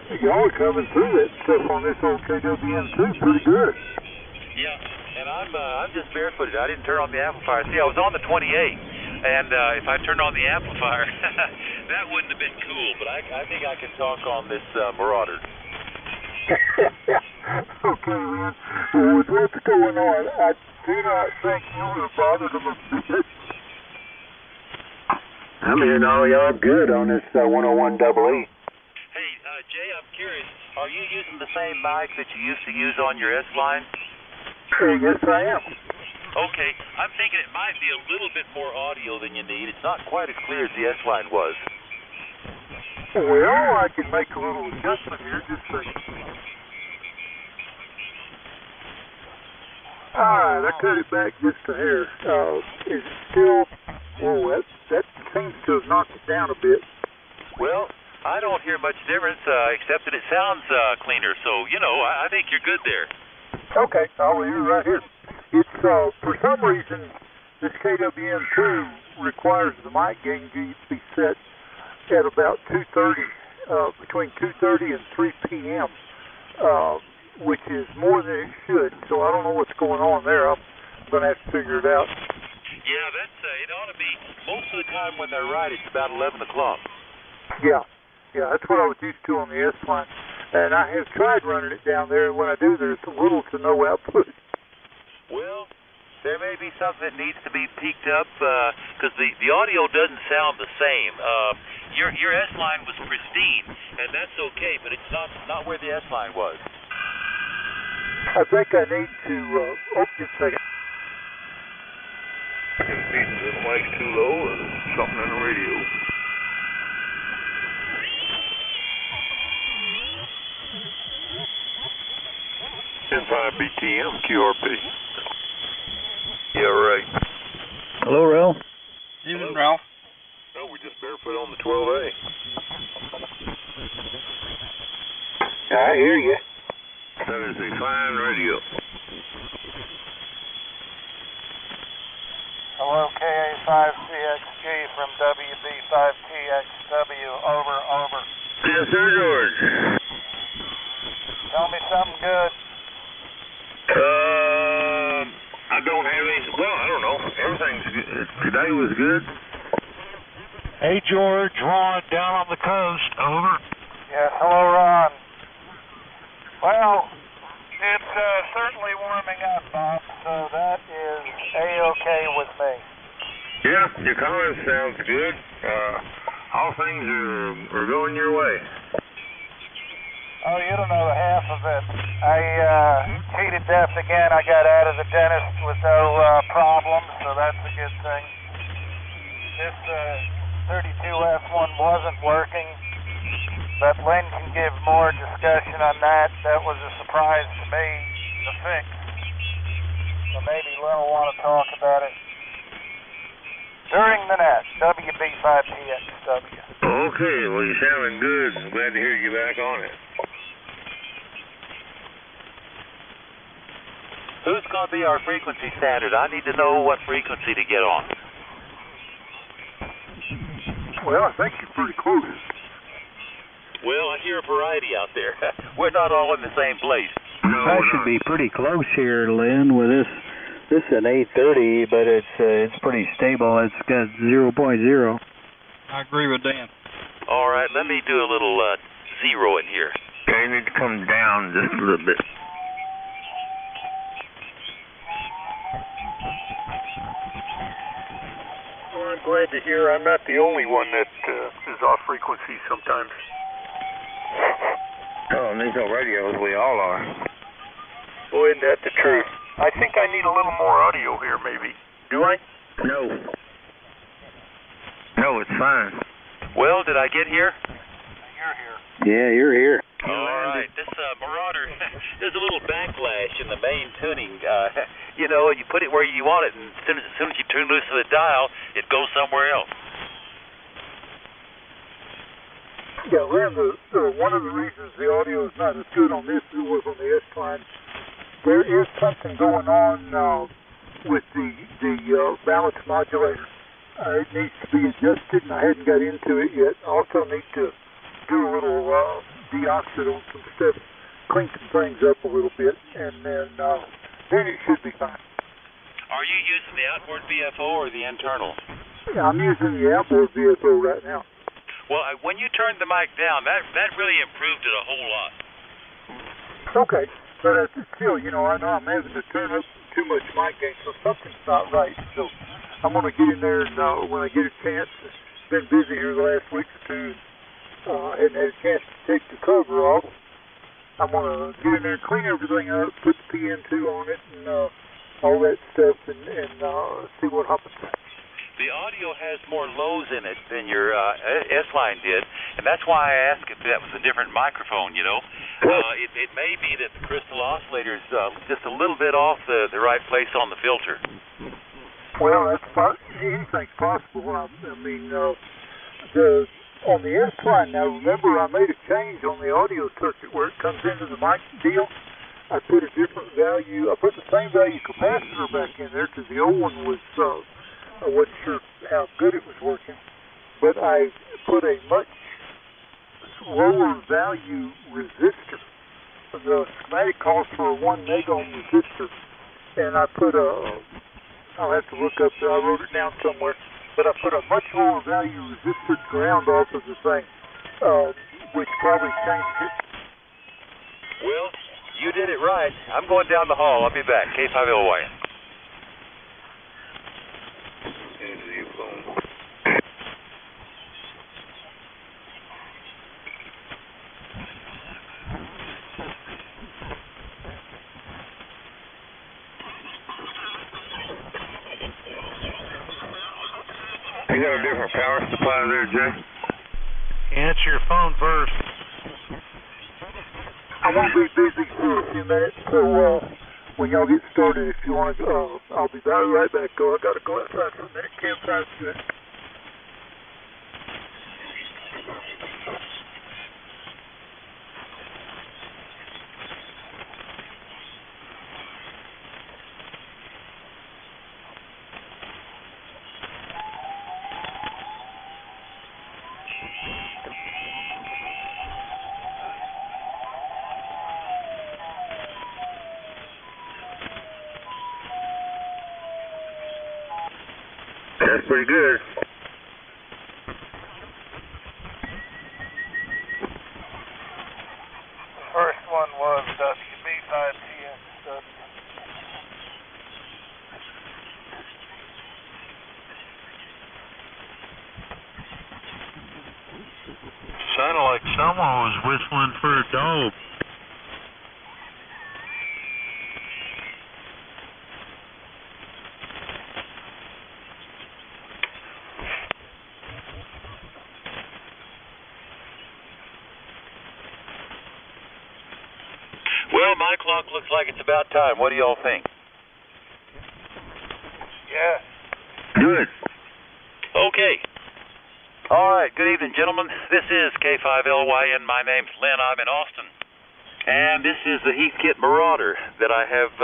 Y'all are coming through that stuff on this old KWM too pretty good. Yeah, and I'm just barefooted. I didn't turn on the amplifier. See, I was on the 28, and if I turned on the amplifier, that wouldn't have been cool. But I think I can talk on this Marauder. Okay, man. Well, with what's going on, I do not think you would have bothered them a bit. I'm hearing all y'all good on this 101 double E. Hey, Jay, I'm curious. Are you using the same mic that you used to use on your S-Line? Yes, I am. Okay, I'm thinking it might be a little bit more audio than you need. It's not quite as clear as the S-Line was. Well, I can make a little adjustment here, just a second. Alright, I cut it back just a hair. Is it still... Whoa, that seems to have knocked it down a bit. Well, I don't hear much difference, except that it sounds cleaner. So, I think you're good there. Okay, I'll leave it right here. It's, for some reason, this KWM2 requires the mic gain to be set at about 2:30, between 2:30 and 3 p.m., which is more than it should. So I don't know what's going on there. I'm going to have to figure it out. Yeah, that's it ought to be, most of the time when they're right, it's about 11 o'clock. Yeah, that's what I was used to on the S-Line. And I have tried running it down there, and when I do, there's little to no output. Well, there may be something that needs to be peaked up, because the audio doesn't sound the same. Your S-Line was pristine, and that's okay, but it's not where the S-Line was. I think I need to, just a second. The mic's too low or something in the radio. BTM QRP. Yeah, right. Hello, Ralph. Evening, Ralph. No, we're just barefoot on the 12A. I hear you. That is a fine radio. Hello, KA5CXG from WB5TXW. Over. Yes, sir, George. Tell me something good. I don't have any. Well, I don't know. Everything's good. Today was good. Hey, George. Ron, down on the coast. Over. Yes, hello, Ron. Well, it's certainly warming up, Bob, so that is A-okay with me. Yeah, your comment sounds good. All things are going your way. Oh, you don't know the half of it. I cheated death again. I got out of the dentist with no problems, so that's a good thing. This 32F1 wasn't working, but Lynn can give more discussion on that. That was a surprise to me, the fix. So maybe Lynn will want to talk about it during the net, WB5TXW. Okay, well, you're sounding good. I'm glad to hear you back on it. Who's going to be our frequency standard? I need to know what frequency to get on. Well, I think you're pretty close. Well, I hear a variety out there. We're not all in the same place. No, I should be pretty close here, Lynn, with this. This is an 830, but it's pretty stable. It's got 0.0. I agree with Dan. All right, let me do a little zero in here. Okay, you need to come down just a little bit. Well, I'm glad to hear I'm not the only one that is off frequency sometimes. Oh, and these old radios, we all are. Boy, isn't that the truth? I think I need a little more audio here, maybe. Do I? No. No, it's fine. Well, did I get here? You're here. Yeah, you're here. All right. This Marauder, there's a little backlash in the main tuning. You put it where you want it, and as soon as you turn loose of the dial, it goes somewhere else. Yeah, Lynn, one of the reasons the audio is not as good on this as it was on the S-Line, there is something going on with the balance modulator. It needs to be adjusted, and I hadn't got into it yet. I also need to do a little deoxide on some stuff, clean some things up a little bit, and then it should be fine. Are you using the outboard VFO or the internal? Yeah, I'm using the outboard VFO right now. Well, when you turned the mic down, that really improved it a whole lot. Okay, but still, you know, I know I'm having to turn up too much mic gain, so something's not right. So I'm going to get in there, and when I get a chance, been busy here the last week or two, hadn't had a chance to take the cover off. I'm going to get in there and clean everything up, put the PN2 on it, and all that stuff, and see what happens. The audio has more lows in it than your S-Line did, and that's why I asked if that was a different microphone, you know. It may be that the crystal oscillator is just a little bit off the right place on the filter. Well, anything's possible. I mean, on the S-Line, now remember I made a change on the audio circuit where it comes into the mic deal. I put a different value. I put the same value capacitor back in there because the old one was... I wasn't sure how good it was working, but I put a much lower value resistor. The schematic calls for a 1 megohm resistor, and I put I'll have to look up there, I wrote it down somewhere, but I put a much lower value resistor ground off of the thing, which probably changed it. Well, you did it right. I'm going down the hall. I'll be back. K5LY. You got a different power supply there, Jay? Answer your phone first. I won't be busy for a few minutes, so when y'all get started, if you want to, I'll be right back. I got to go outside for a minute. Campside's good. That's pretty good. The first one was WB5TN. Sounded like someone was whistling for a dog. Well, my clock looks like it's about time. What do y'all think? Yeah. Good. Okay. All right. Good evening, gentlemen. This is K5LY, and my name's Lynn. I'm in Austin. And this is the Heathkit Marauder that I have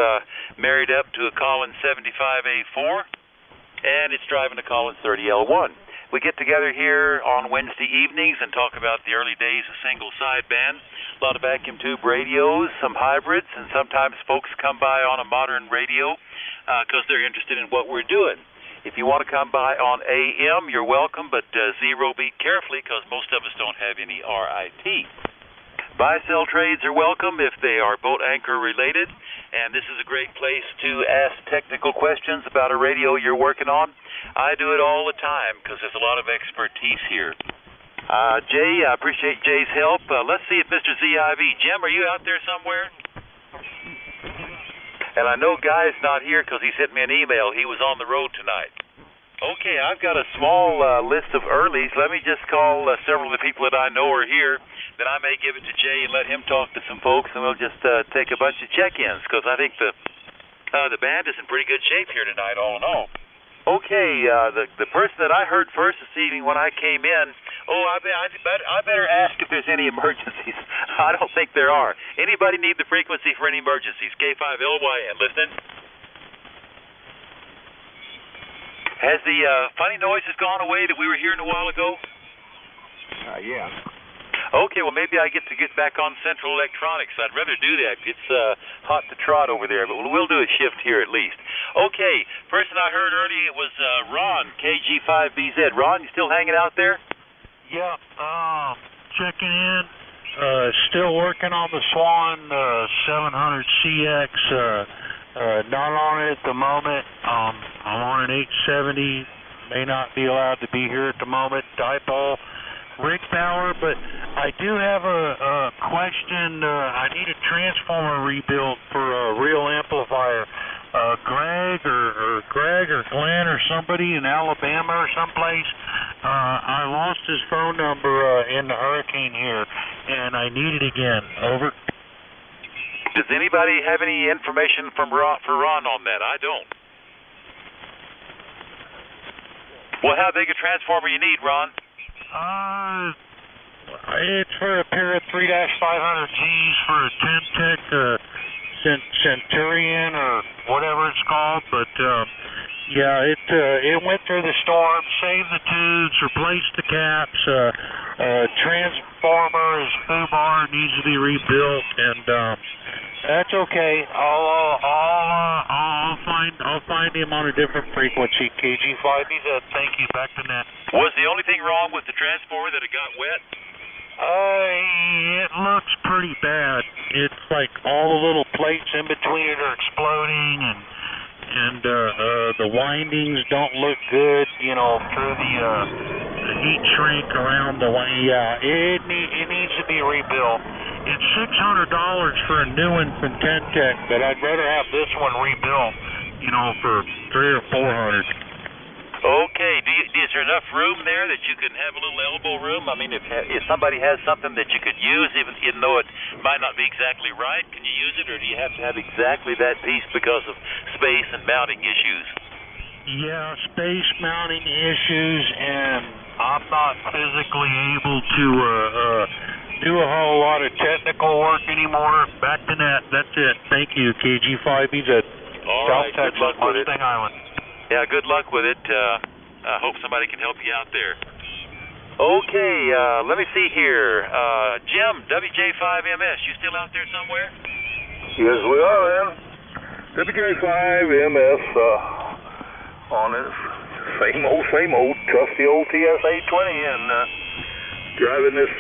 married up to a Collins 75A4, and it's driving a Collins 30L1. We get together here on Wednesday evenings and talk about the early days of single sideband. A lot of vacuum tube radios, some hybrids, and sometimes folks come by on a modern radio because they're interested in what we're doing. If you want to come by on AM, you're welcome, but zero beat carefully because most of us don't have any RIT. Buy-sell trades are welcome if they are boat anchor related, and this is a great place to ask technical questions about a radio you're working on. I do it all the time because there's a lot of expertise here. Jay, I appreciate Jay's help. Let's see if Mr. ZIV. Jim, are you out there somewhere? And I know Guy's not here because he sent me an email. He was on the road tonight. Okay, I've got a small list of earlies. Let me just call several of the people that I know are here. Then I may give it to Jay and let him talk to some folks, and we'll just take a bunch of check-ins because I think the band is in pretty good shape here tonight, all in all. Okay, the person that I heard first this evening when I came in, I better ask if there's any emergencies. I don't think there are. Anybody need the frequency for any emergencies? K5LYN, listening. Has the funny noises gone away that we were hearing a while ago? Yeah. Okay, well, maybe I get back on Central Electronics. I'd rather do that. It's hot to trot over there, but we'll do a shift here at least. Okay, person I heard earlier, it was Ron, KG5BZ. Ron, you still hanging out there? Yeah, checking in. Still working on the Swan 700CX. Not on it at the moment. I'm on an 870. May not be allowed to be here at the moment. Dipole rig power, but I do have a question. I need a transformer rebuilt for a real amplifier. Greg or Glenn or somebody in Alabama or someplace. I lost his phone number in the hurricane here, and I need it again. Over. Does anybody have any information for Ron on that? I don't. Well, how big a transformer you need, Ron? It's for a pair of 3-500Gs for a Temtec Centurion or whatever it's called, but yeah, it went through the storm, saved the tubes, replaced the caps. Transformer is foobar, needs to be rebuilt, and that's okay. I'll find him on a different frequency. KG5BZ. Thank you. Back to net. Was the only thing wrong with the transformer that it got wet? It looks pretty bad. It's like all the little plates in between it are exploding, and the windings don't look good, you know, through the heat shrink around the winding. Yeah, it needs to be rebuilt. It's $600 for a new one from Temtec, but I'd rather have this one rebuilt, you know, for $300 or $400. Okay. Is there enough room there that you can have a little elbow room? I mean, if somebody has something that you could use, even though it might not be exactly right, can you use it, or do you have to have exactly that piece because of space and mounting issues? Yeah, space mounting issues, and I'm not physically able to do a whole lot of technical work anymore. Back to net. That's it. Thank you, KG5BZ. All right. Good luck with it. Mustang Island. Yeah, good luck with it. I hope somebody can help you out there. Okay, let me see here. Jim, WJ5MS, you still out there somewhere? Yes, we are, man. WJ5MS on this same old trusty old TS820 and driving this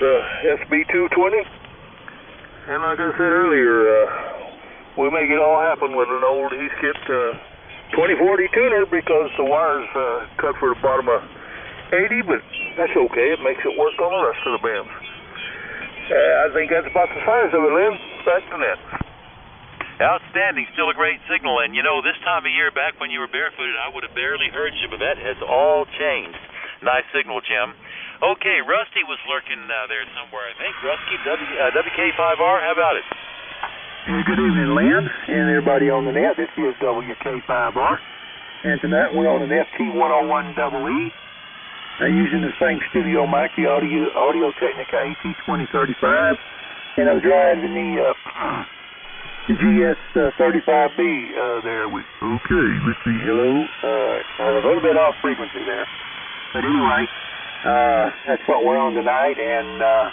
SB220. And like I said earlier, we make it all happen with an old Heathkit 2040 tuner because the wires cut for the bottom of 80, but that's okay. It makes it work on the rest of the BAMs. I think that's about the size of it, Lynn. Back to net. Outstanding. Still a great signal. And, you know, this time of year, back when you were barefooted, I would have barely heard you, but that has all changed. Nice signal, Jim. Okay, Rusty was lurking there somewhere, I think. Rusty, WK5R, how about it? Good evening, Lynn, and everybody on the net. This is WK5R, and tonight we're on an FT101EE, using the same studio mic, the Audio Technica AT2035, and I'm driving the GS35B there with. Okay, let's see. Hello. A little bit off frequency there, but anyway, that's what we're on tonight, and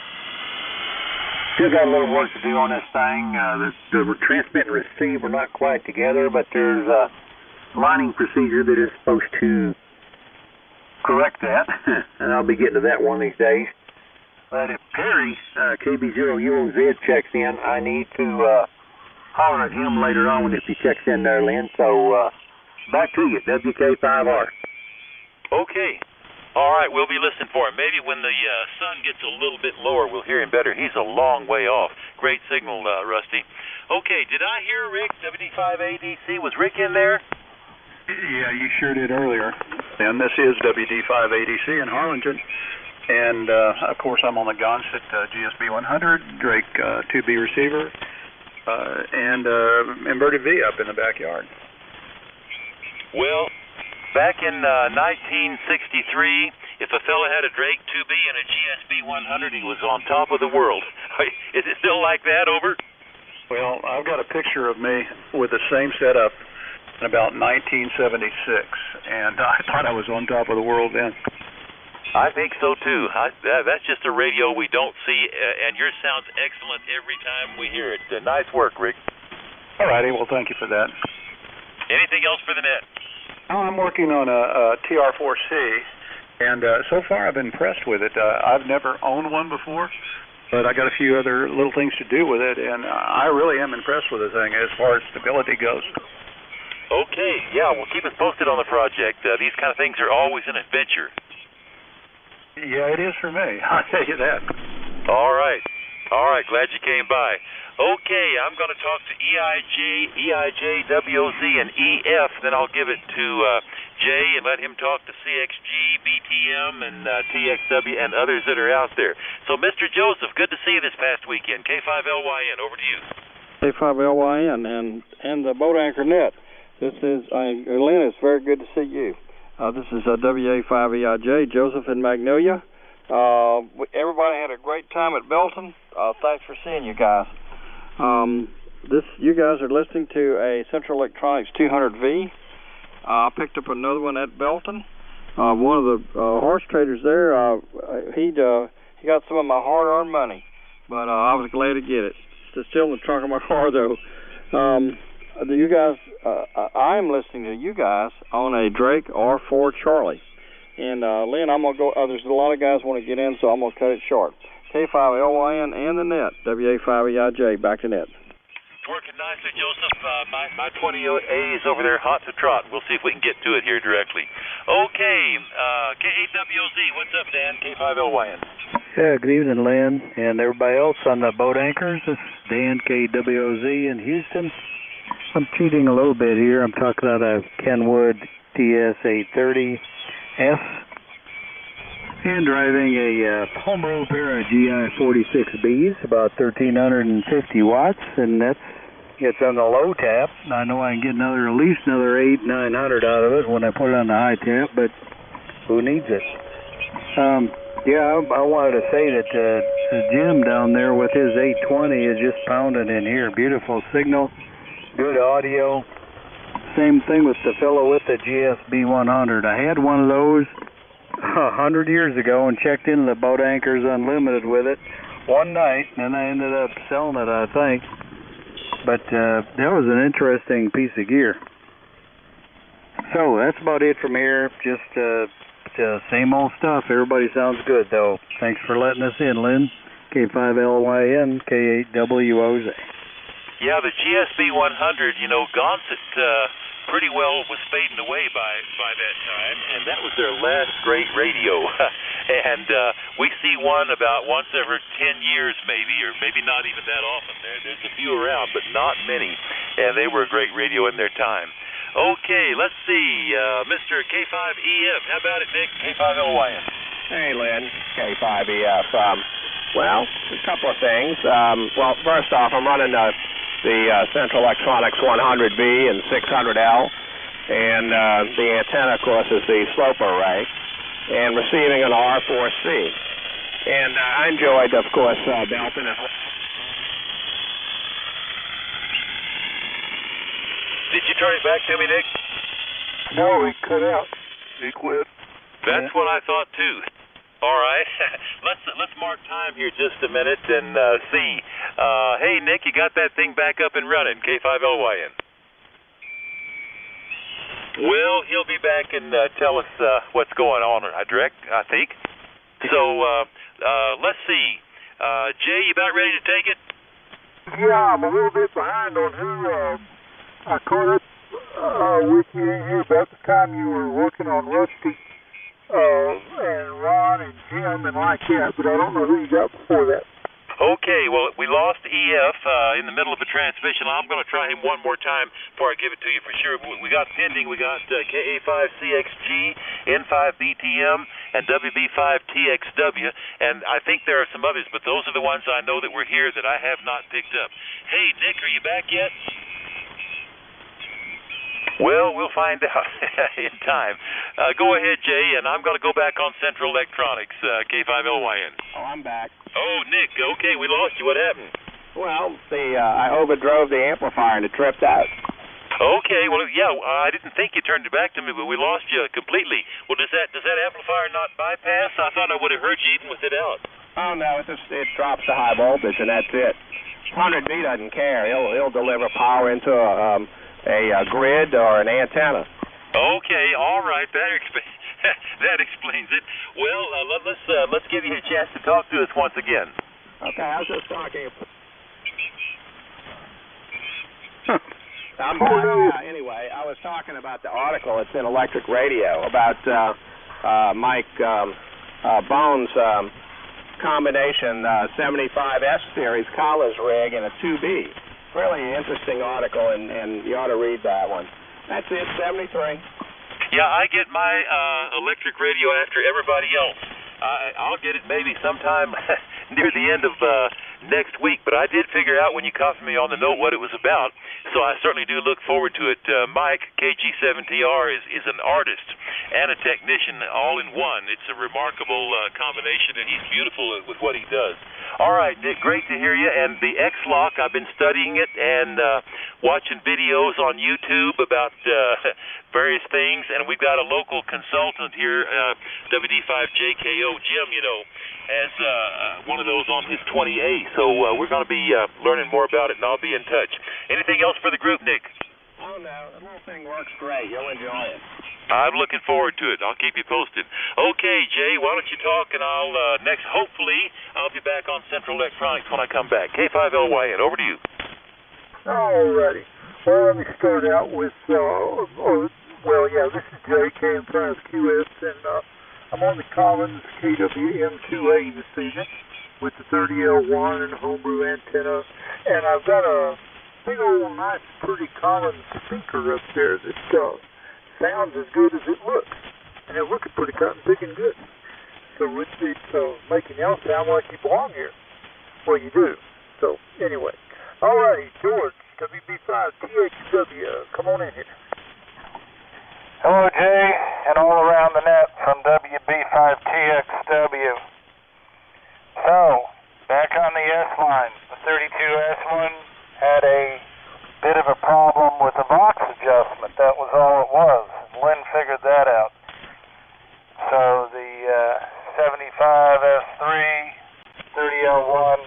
still got a little work to do on this thing. The transmit and receive are not quite together, but there's a lining procedure that is supposed to correct that, and I'll be getting to that one of these days. But if Perry, KB0UOZ, checks in, I need to holler at him later on if he checks in there, Lynn. So back to you, WK5R. Okay. All right, we'll be listening for him. Maybe when the sun gets a little bit lower, we'll hear him better. He's a long way off. Great signal, Rusty. Okay, did I hear Rick, WD5ADC? Was Rick in there? Yeah, you sure did earlier. And this is WD5ADC in Harlingen. And, of course, I'm on the Gonset GSB100, Drake 2B receiver, and inverted V up in the backyard. Well, back in 1963, if a fella had a Drake 2B and a GSB100, he was on top of the world. Is it still like that, over? Well, I've got a picture of me with the same setup in about 1976, and I thought I was on top of the world then. I think so too. That's just a radio we don't see, and yours sounds excellent every time we hear it. Nice work, Rick. All righty, well, thank you for that. Anything else for the net? Oh, I'm working on a TR4C, and so far I've been impressed with it. I've never owned one before, but I got a few other little things to do with it, and I really am impressed with the thing as far as stability goes. Okay, yeah, well, keep us posted on the project. These kind of things are always an adventure. Yeah, it is for me. I'll tell you that. All right. Glad you came by. Okay, I'm going to talk to EIJ, WOZ, and EF. Then I'll give it to Jay and let him talk to CXG, BTM, and TXW, and others that are out there. So, Mr. Joseph, good to see you this past weekend. K5LYN, over to you. K5LYN and the Boat Anchor Net. This is Lynn. It's very good to see you. This is WA5EIJ, Joseph in Magnolia. Everybody had a great time at Belton. Thanks for seeing you guys. You guys are listening to a Central Electronics 200V. I picked up another one at Belton. One of the horse traders there, he got some of my hard-earned money, but I was glad to get it. It's still in the trunk of my car, though. You guys, I am listening to you guys on a Drake R4 Charlie. And Lynn, I'm gonna go. There's a lot of guys want to get in, so I'm gonna cut it short. K5LYN and the net. WA5EIJ. Back to net. Working nicely, Joseph. My 20A is over there, hot to trot. We'll see if we can get to it here directly. Okay, K8WOZ. What's up, Dan? K5LYN. Yeah, good evening, Lynn, and everybody else on the boat anchors. This is Dan, KWOZ in Houston. I'm cheating a little bit here. I'm talking about a Kenwood TS830S and driving a Palmer pair of GI46Bs, about 1,350 watts, and it's on the low tap. I know I can get at least another 800-900 out of it when I put it on the high tap, but who needs it? I wanted to say that Jim down there with his 820 is just pounding in here. Beautiful signal. Good audio. Same thing with the fellow with the GSB 100. I had one of those 100 years ago and checked into the Boat Anchors Unlimited with it one night, and then I ended up selling it, I think. But that was an interesting piece of gear. So that's about it from here. Just same old stuff. Everybody sounds good, though. Thanks for letting us in, Lynn. K5LYN, K8WOZ. Yeah, the GSB 100, Gonset pretty well was fading away by that time, and that was their last great radio. And we see one about once every 10 years maybe, or maybe not even that often. There's a few around, but not many, and they were a great radio in their time. Okay, let's see, Mr. K5EF. How about it, Nick? K5LYN. Hey, Lynn. K5EF. Well, a couple of things. First off, I'm running the Central Electronics 100V and 600L, and the antenna, of course, is the slope array, and receiving an R4C. And I enjoyed, of course, Belton as well. Did you turn it back to me, Nick? No, he cut out. He quit. That's what I thought, too. All right, let's mark time here just a minute and see. Hey, Nick, you got that thing back up and running, K5LYN. Well, he'll be back and tell us what's going on, I think. So, let's see. Jay, you about ready to take it? Yeah, I'm a little bit behind on who I caught up with you about the time you were working on Rusty. And Ron and Jim and like that, but I don't know who you got before that. Okay, well, we lost EF in the middle of a transmission. I'm going to try him one more time before I give it to you for sure. We got pending, we got KA5CXG, N5BTM, and WB5TXW, and I think there are some others, but those are the ones I know that were here that I have not picked up. Hey, Nick, are you back yet? Well, we'll find out in time. Go ahead, Jay, and I'm going to go back on Central Electronics, K5LYN. Oh, I'm back. Oh, Nick, okay, we lost you. What happened? Well, I overdrove the amplifier and it tripped out. Okay, well, yeah, I didn't think you turned it back to me, but we lost you completely. Well, does that amplifier not bypass? I thought I would have heard you even with it out. Oh no, it drops the high voltage and that's it. 100V doesn't care. He'll deliver power into a grid or an antenna. Okay, all right, that explains it. Well, let's give you a chance to talk to us once again. Okay, I was just talking. Anyway, I was talking about the article. It's in Electric Radio about Mike Bones' combination 75S series Collins rig and a 2B. Really interesting article, and you ought to read that one. That's it, 73. Yeah, I get my electric radio after everybody else. I'll get it maybe sometime near the end of next week, but I did figure out when you copied me on the note what it was about, so I certainly do look forward to it. Mike, KG7TR, is an artist and a technician all in one. It's a remarkable combination, and he's beautiful with what he does. All right, Dick, great to hear you. And the X-Lock, I've been studying it and watching videos on YouTube about various things, and we've got a local consultant here, WD5JKO, Jim, as one of those on his 20A. So we're going to be learning more about it, and I'll be in touch. Anything else for the group, Nick? Oh, no. The whole thing works great. You'll enjoy it. I'm looking forward to it. I'll keep you posted. Okay, Jay, why don't you talk, and hopefully, I'll be back on Central Electronics when I come back. K5LYN, over to you. All righty. Well, let me start out with, this is Jay, KM5QS, and I'm on the Collins KWM2A this evening with the 30L1 and a homebrew antenna, and I've got a big old nice pretty Collins speaker up there that sounds as good as it looks, and it's looking pretty cotton picking good. So it's making y'all sound like you belong here. Well, you do. So anyway, all righty, George, WB5TXW, come on in here. Hello, Jay, and all around the net from WB5TXW. So, back on the S-line, the 32S1 had a bit of a problem with the box adjustment. That was all it was. Lynn figured that out. So the 75S3, 30L1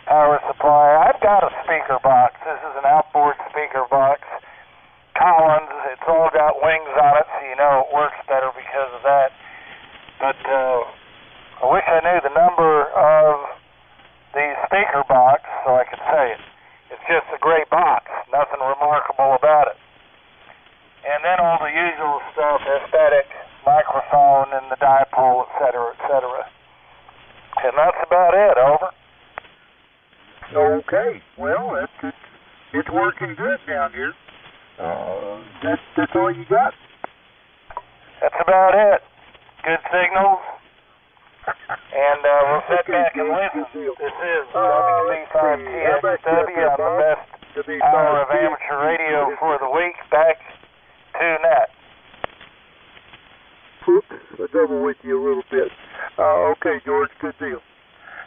power supply. I've got a speaker box. This is an outboard speaker box. Collins, it's all got wings on it, so you know it works better because of that. But I wish I knew the number of the speaker box so I could say it. It's just a great box, nothing remarkable about it. And then all the usual stuff, aesthetic, microphone, and the dipole, etc., etc. And that's about it, over. Okay, well, it's working good down here. That's all you got? That's about it. Good signals. And we'll sit back and listen. This is WB5TXW on the best hour of amateur radio for the week. Back to net. Oops, I double with you a little bit. Okay, George, good deal.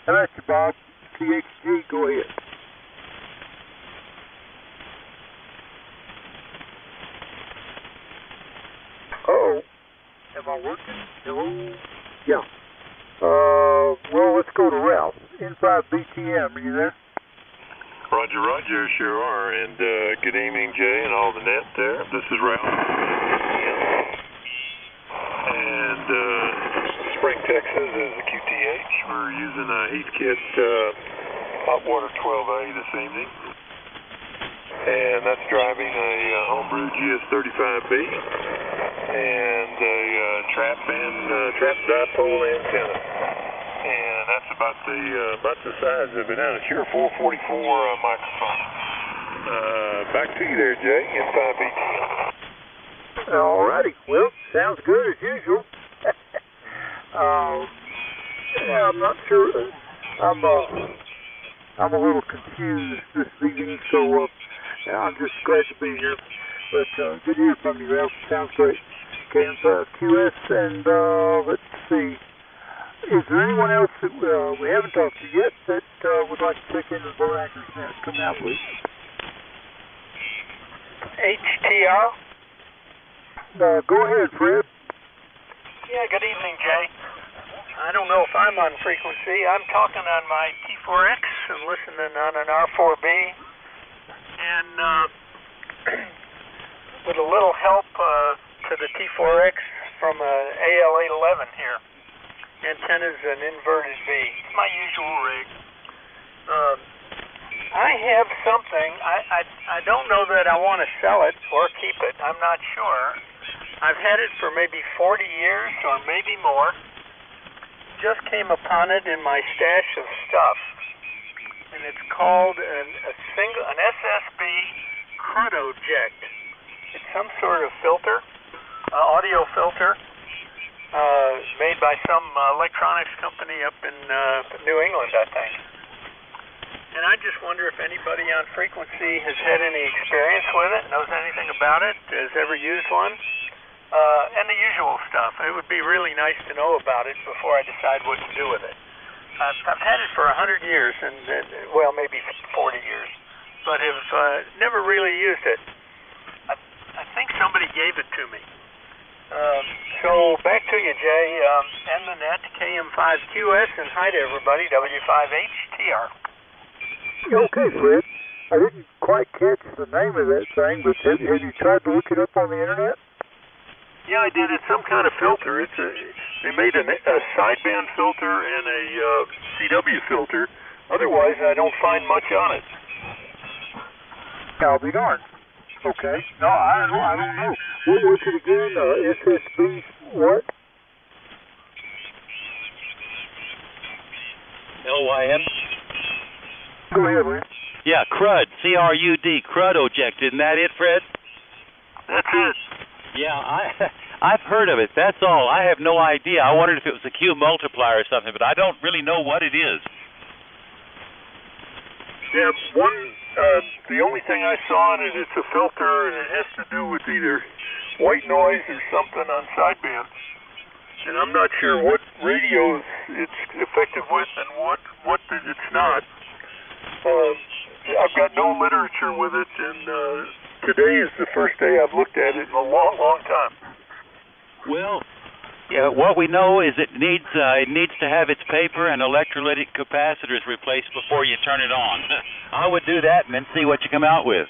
And that's you, Bob. THG, go ahead. Uh-oh. Am I working? Hello? Yeah. Well, let's go to Ralph. N5BTM, are you there? Roger, sure are. And good evening, Jay, and all the net there. This is Ralph. And Spring, Texas is the QTH. We're using a Heathkit Hot Water 12A this evening. And that's driving a homebrew GS35B and a trap dipole antenna. And that's about the size of it. Now it's your 444 microphone. Back to you there, Jay, N5BTM. All righty. Well, sounds good as usual. I'm not sure. I'm a little confused this evening, so I'm just glad to be here. But good to hear from you, Ralph. Sounds great. KM5QS, and let's see. Is there anyone else that we haven't talked to yet that would like to check into the Boat Anchor's net? Come out, please. HTR? Go ahead, Fred. Yeah, good evening, Jay. I don't know if I'm on frequency. I'm talking on my T4X and listening on an R4B. And with a little help to the T4X from an AL811 here. Antenna's an inverted V. It's my usual rig. I have something. I don't know that I want to sell it or keep it. I'm not sure. I've had it for maybe 40 years or maybe more. Just came upon it in my stash of stuff, and it's called an SSB Crudoject. It's some sort of filter, audio filter, made by some electronics company up in New England, I think. And I just wonder if anybody on frequency has had any experience with it, knows anything about it, has ever used one. And the usual stuff. It would be really nice to know about it before I decide what to do with it. I've had it for 100 years, and well, maybe 40 years, but have never really used it. I think somebody gave it to me. So back to you, Jay. And the net, KM5QS, and hi to everybody, W5HTR. Okay, Fred. I didn't quite catch the name of that thing, but have you tried to look it up on the internet? Yeah, I did. It's some kind of filter. They made a sideband filter and a CW filter. Otherwise, I don't find much on it. I'll be darned. Okay. No, I don't know. What was it again? SSB what? LYN? Go ahead, Lynn. Yeah, CRUD. CRUD. Crudoject. Isn't that it, Fred? That's it. Yeah, I've heard of it. That's all. I have no idea. I wondered if it was a Q multiplier or something, but I don't really know what it is. Yeah, the only thing I saw on it is a filter, and it has to do with either white noise or something on sideband. And I'm not sure what radios it's effective with and what it's not. I've got no literature with it, and today is the first day I've looked at it in a long, long time. Well, yeah, what we know is it needs to have its paper and electrolytic capacitors replaced before you turn it on. I would do that and then see what you come out with.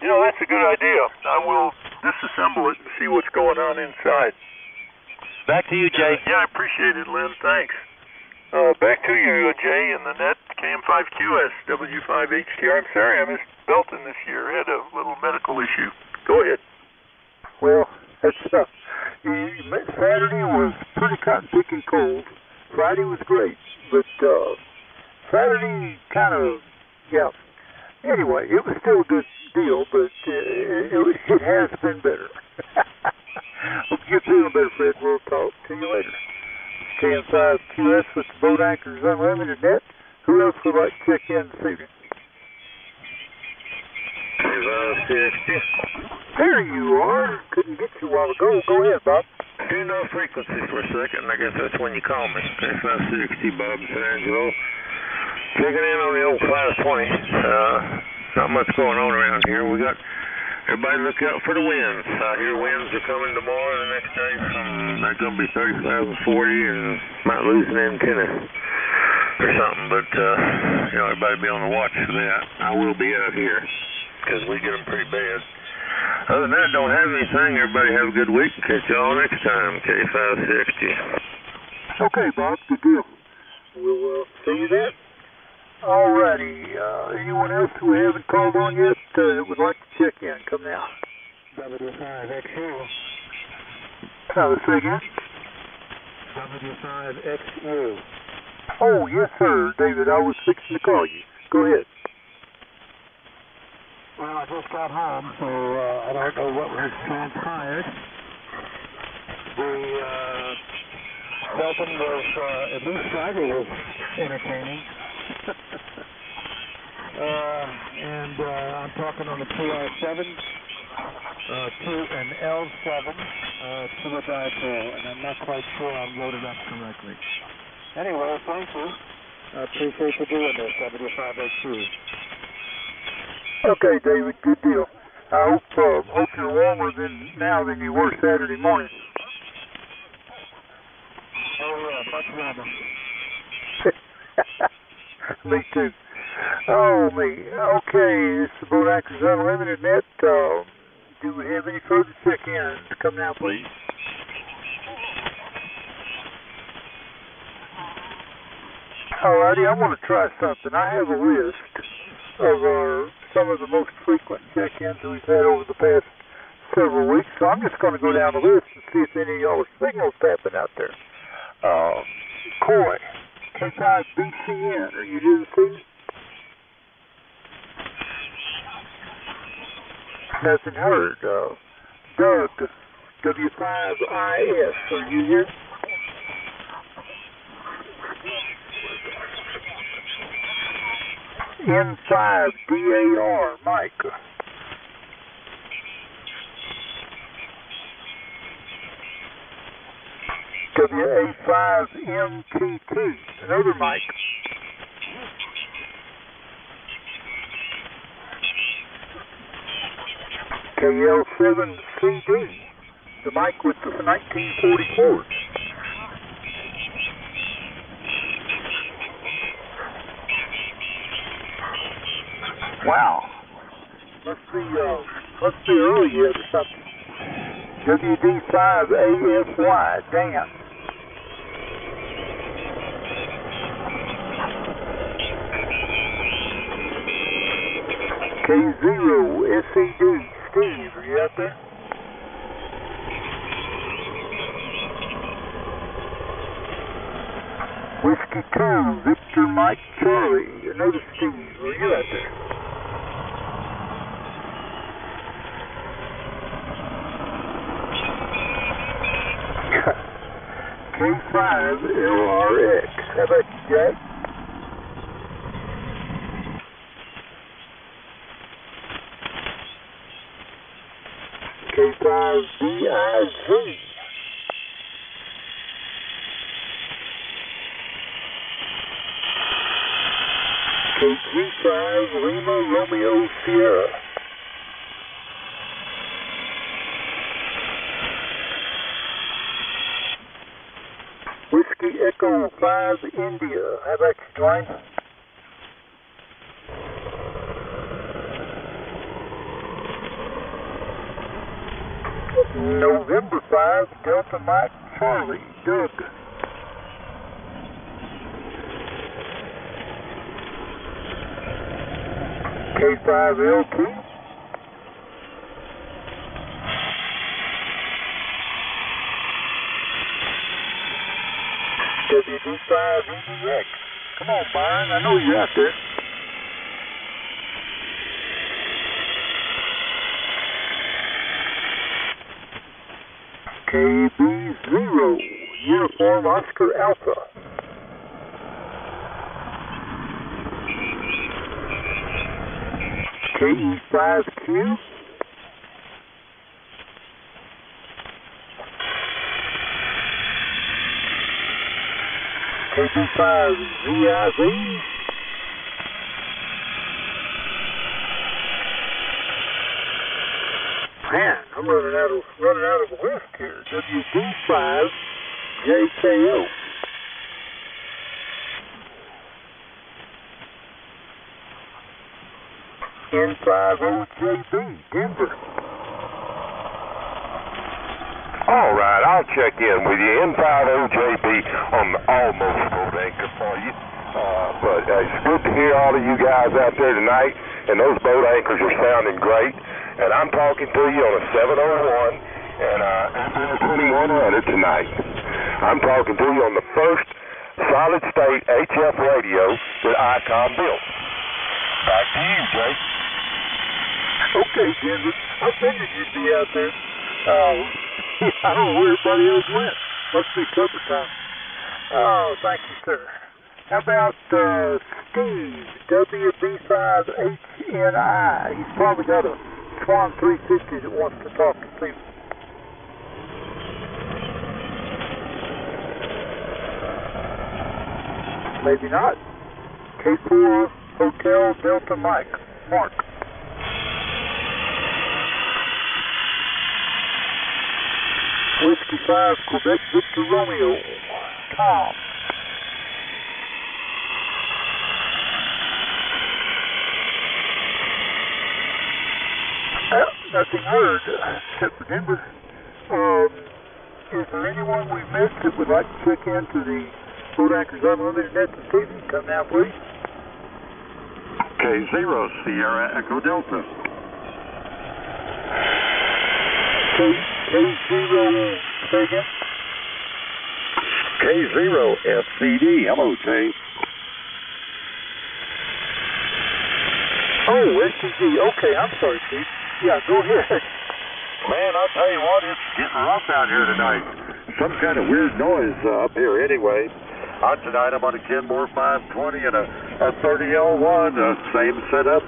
You know, that's a good idea. I will disassemble it and see what's going on inside. Back to you, Jay. Yeah, I appreciate it, Lynn. Thanks. Back to you, Jay, in the net, KM5QS, W5HTR. I'm sorry I missed Belton this year. I had a little medical issue. Go ahead. Well, that's Saturday was pretty cotton picking cold. Friday was great, but Saturday kind of, yeah. Anyway, it was still a good deal, but it has been better. Hope you feel better, Fred. We'll talk to you later. KM5QS with the Boat Anchors Unlimited net. Who else would like to check in this evening? There you are. Couldn't get you a while ago. Go ahead, Bob. Do no frequency for a second, and I guess that's when you call me. K560, Bob San Angelo. Checking in on the old 520. Not much going on around here. We got everybody look out for the winds. I hear winds are coming tomorrow and the next day. They're going to be 35 and 40, and might lose an antenna or something. But, you know, everybody be on the watch for that. I will be out here because we get them pretty bad. Other than that, don't have anything. Everybody have a good week. Catch y'all next time. K560. Okay, Bob. Good deal. We'll see you then. Alrighty. Anyone else who haven't called on yet would like to check in? Come now. W5XU. Say again? W5XU. Oh, yes, sir, David. I was fixing to call you. Go ahead. Well, I just got home, so I don't know what has transpired. The Belton was, at least Friday was entertaining. And I'm talking on the PR7, an L7, to the dipole, and I'm not quite sure I'm loaded up correctly. Anyway, thank you. I appreciate you doing this, W5XU. Okay, David, good deal. I hope you're warmer now than you were Saturday morning. Oh, much warmer. Me too. Oh, me. Okay, it's the Boat Anchors Unlimited Net. Do we have any further check-ins? Come now, please. Alrighty, I want to try something. I have a list of some of the most frequent check-ins that we've had over the past several weeks, so I'm just going to go down the list and see if any of y'all signals tapping out there. Coy, K5BCN, are you here this evening? Nothing heard. Doug, W5IS, are you here? N5DAR, Mike. WA5MTT, another Mike. KL7CD, the Mike with the 1944. Wow. Must be early yet or something. WD5AFY, Dan. K0SED, Steve, are you out there? Whiskey 2, Victor Mike Charlie, another Steve, are you out there? K5LRX, how about you, Jack? K5BIZ. KG5 Lima Romeo Sierra. Whiskey Echo 5 India. How about you, Dwayne? November 5 Delta Mike Charlie, Doug. K5LT. WD5EDX. Come on, Byron, I know you're out there. KB0, Uniform Oscar Alpha. KE5Q. KB5ZIV. Man, I'm running out of a list here. WD5JKO. N50JB, Denver. All right, I'll check in with you. N50JB on the almost boat anchor for you. But it's good to hear all of you guys out there tonight, and those boat anchors are sounding great. And I'm talking to you on a 701 and FM 2100 tonight. I'm talking to you on the first solid-state HF radio that ICOM built. Back to you, Jay. Okay, Denver. I figured you'd be out there. I don't know where everybody else went. Must be supper time. Oh, thank you, sir. How about Steve, WB5HNI? He's probably got a Swan 350 that wants to talk to people. Maybe not. K4 Hotel Delta Mike, Mark. Whiskey 5, Quebec Victor Romeo, Tom. Nothing heard, except for Denver. Is there anyone we missed that would like to check into the Boat Anchors Unlimited net this evening? Come now, please. K0, Sierra Echo Delta. K0, say again? K0, FCD. Hello, Jay. Oh, SCD. Okay, I'm sorry, Steve. Yeah, go ahead. Man, I'll tell you what, it's getting rough out here tonight. Some kind of weird noise up here anyway. Tonight I'm on a Kenmore 520 and a 30L1, same setup.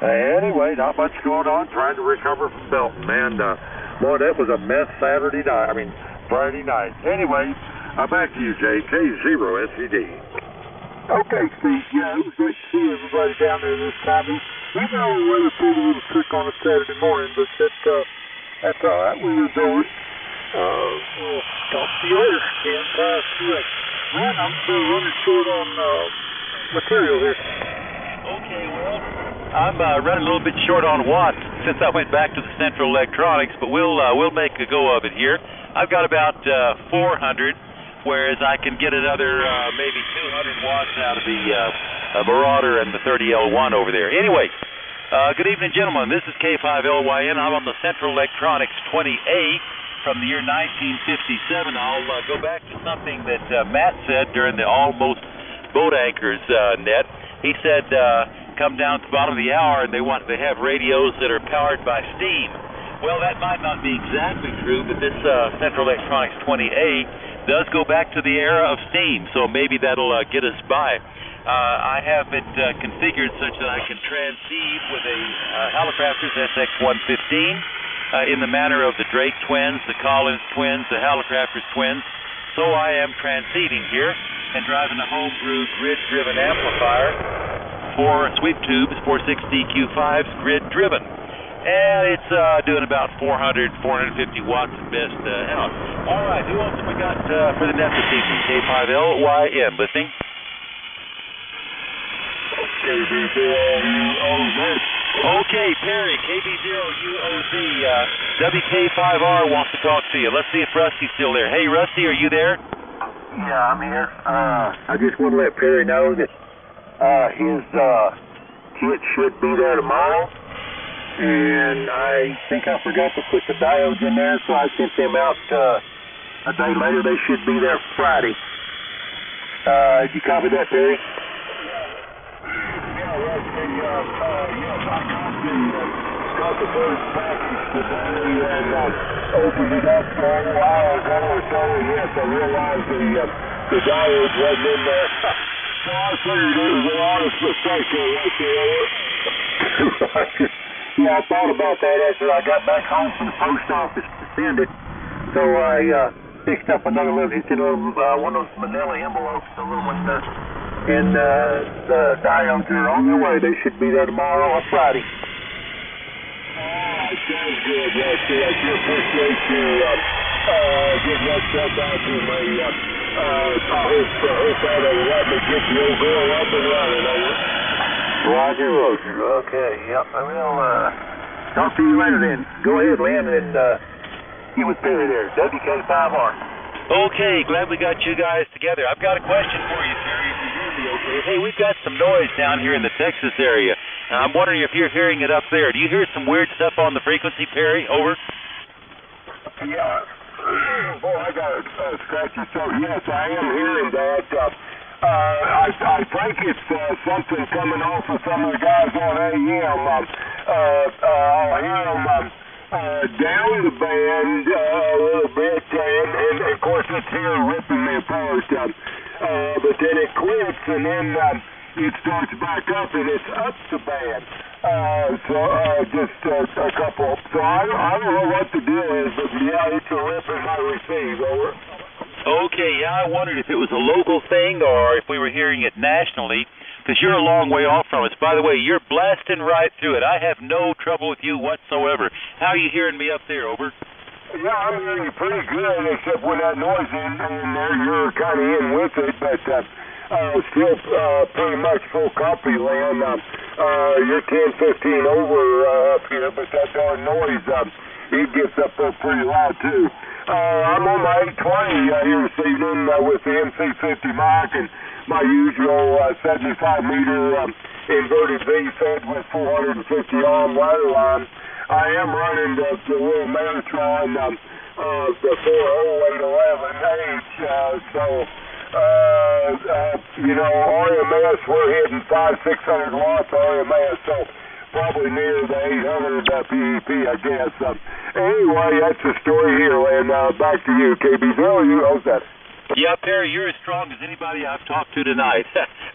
Anyway, not much going on, trying to recover from Belton. Man, boy, that was a mess Friday night. Anyway, back to you, Jay. K0 SCD. Okay, Steve. Yeah, it was great to see everybody down there this time. We know the weather pulled a little trick on a Saturday morning, but that's all right. We adore it. We'll talk to you later, Ken. Man, I'm still running short on material here. Okay, well, I'm running a little bit short on watts since I went back to the Central Electronics, but we'll make a go of it here. I've got about 400, whereas I can get another maybe 200 watts out of the Marauder and the 30L1 over there. Anyway, good evening, gentlemen. This is K5LYN. I'm on the Central Electronics 20A from the year 1957. I'll go back to something that Matt said during the Almost Boat Anchors net. He said, come down at the bottom of the hour and they wanted to have radios that are powered by steam. Well, that might not be exactly true, but this Central Electronics 20A does go back to the era of steam, so maybe that'll get us by. I have it configured such that I can transceive with a Hallicrafters SX115 in the manner of the Drake twins, the Collins twins, the Hallicrafters twins. So I am transceiving here and driving a homebrew grid-driven amplifier for sweep tubes 460Q5s grid-driven. And it's doing about 400, 450 watts at best out. All right, who else have we got for the net this evening? K5LYN, listening. Okay, Perry, KB0UOZ, WK5R wants to talk to you. Let's see if Rusty's still there. Hey, Rusty, are you there? Yeah, I'm here. I just want to let Perry know that his kit should be there tomorrow. And I think I forgot to put the diodes in there, so I sent them out a day later. They should be there Friday. Did you copy that, Perry? Yes, I got the first package today and opened it up for a while ago or so. Yes, I realized the diodes wasn't in there. So I figured it was an honest mistake right there. Yeah, I thought about that after I got back home from the post office to send it. So I picked up another little, one of those manila envelopes, the little one, and the diodes are on their way. They should be there tomorrow or Friday. Sounds good, Rusty. I sure appreciate you getting that stuff out to me. I hope that'll let me get the old girl up and running, over. Roger, Roger. Okay, yep. I will talk to you later then. Go ahead, Lynn, and you with Perry there. WK5R. Okay, glad we got you guys together. I've got a question for you, Terry, if you hear me okay. Hey, we've got some noise down here in the Texas area. I'm wondering if you're hearing it up there. Do you hear some weird stuff on the frequency, Perry? Over. Yeah. Boy, I got a scratchy throat. Yes, I am hearing that. I think it's something coming off of some of the guys on AM. I'll hear them down the band a little bit, and of course it's here ripping me apart. But then it quits, and then it starts back up, and it's up the band. Just a couple. So I don't know what the deal is, but yeah, it's a rip and I receive. Over. Okay, yeah, I wondered if it was a local thing or if we were hearing it nationally, because you're a long way off from us. By the way, you're blasting right through it. I have no trouble with you whatsoever. How are you hearing me up there? Over. Yeah, I'm hearing you pretty good, except when that noise in there, you're kind of in with it, but still pretty much full copy, Lynn. You're 10, 15 over up here, but that darn noise, it gets up there pretty loud, too. I'm on my 820 here this evening with the MC50 mic and my usual 75-meter inverted V fed with 450-ohm ladder line. I am running the little Maritron, the 40811H, RMS, we're hitting 500-600 watts RMS, so probably near the 800 PEP, I guess. Anyway, that's the story here, and back to you, KBZilla. You host that. Yeah, Perry, you're as strong as anybody I've talked to tonight.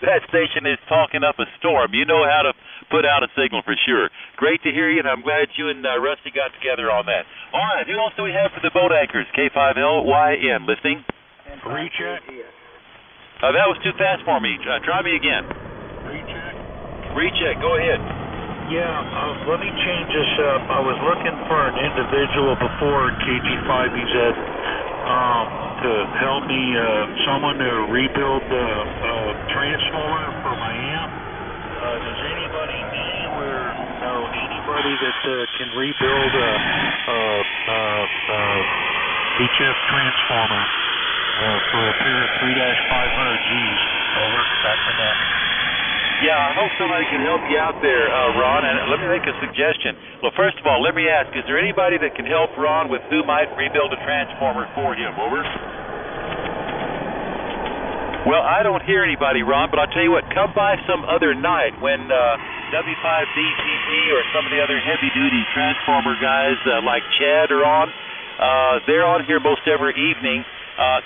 That station is talking up a storm. You know how to put out a signal for sure. Great to hear you, and I'm glad you and Rusty got together on that. All right, who else do we have for the boat anchors? K5LYN, listening? Recheck. That was too fast for me. Try me again. Recheck. Recheck, go ahead. Yeah, let me change this up. I was looking for an individual before KG5BZ to help me, someone to rebuild the transformer for my amp. Does anybody anywhere know anybody that can rebuild a HF transformer for a pair of 3-500Gs? Over, back to that. Yeah, I hope somebody can help you out there, Ron, and let me make a suggestion. Well, first of all, let me ask, is there anybody that can help Ron with who might rebuild a transformer for him? Over. Well, I don't hear anybody, Ron, but I'll tell you what, come by some other night when W5DTP or some of the other heavy-duty transformer guys like Chad are on. They're on here most every evening.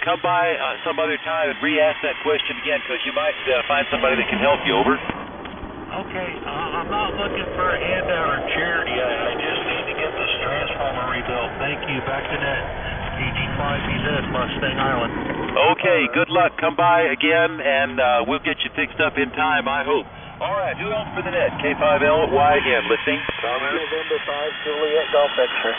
Come by some other time and re-ask that question again, because you might find somebody that can help you. Over. Okay, I'm not looking for a handout or charity. I just need to get this transformer rebuilt. Thank you. Back to net. KG5BZ, Mustang Island. Okay, good luck. Come by again, and we'll get you fixed up in time, I hope. All right, who else for the net? K5LYN, listening? November 5, Juliet Golf X-ray.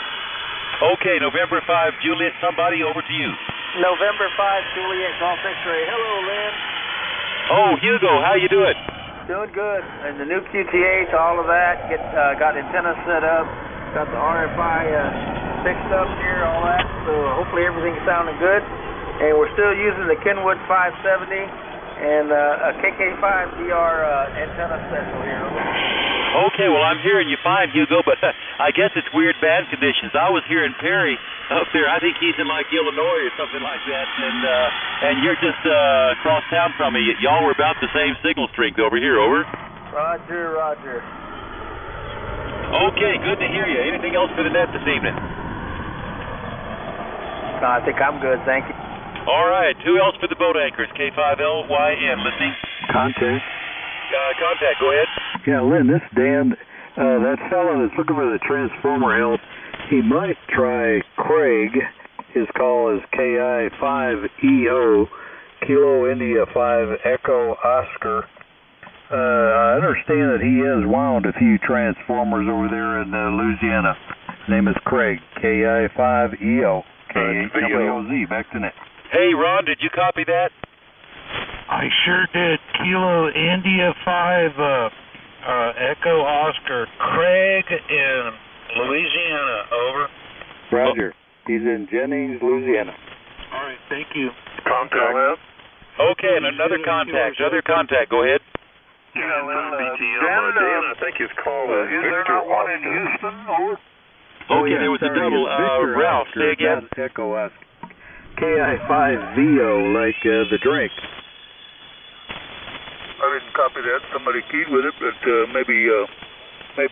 Okay, November 5, Juliet, somebody, over to you. November 5, Juliet Golf X-ray. Hello, Lynn. Oh, Hugo, how you doing? Doing good. And the new QTH, all of that. Got antennas set up. Got the RFI fixed up here, all that. So hopefully everything's sounding good. And we're still using the Kenwood 570 and a KK5DR antenna special here. Okay, well, I'm hearing you fine, Hugo, but I guess it's weird band conditions. I was hearing Perry up there. I think he's in, like, Illinois or something like that, and you're just across town from me. Y'all were about the same signal strength over here, over? Roger, roger. Okay, good to hear you. Anything else for the net this evening? No, I think I'm good, thank you. All right, who else for the boat anchors? K5LYN, listening? Contact. Contact, go ahead. Yeah, Lynn, this Dan, that fellow that's looking for the transformer help, he might try Craig. His call is KI5EO, Kilo India 5 Echo Oscar. I understand that he has wound a few transformers over there in Louisiana. His name is Craig, KI5EO, KHWOZ, back to net. Hey, Ron, did you copy that? I sure did. Kilo India 5 Echo Oscar. Craig in Louisiana. Over. Roger. He's in Jennings, Louisiana. All right. Thank you. Contact. Okay, and another contact. Go ahead. Yeah, Dan, I think his call is Victor Oscar. Houston, or? Okay, there was a double. Ralph, say again. Echo Oscar. KI5VO, like the drink. I didn't copy that. Somebody keyed with it, but maybe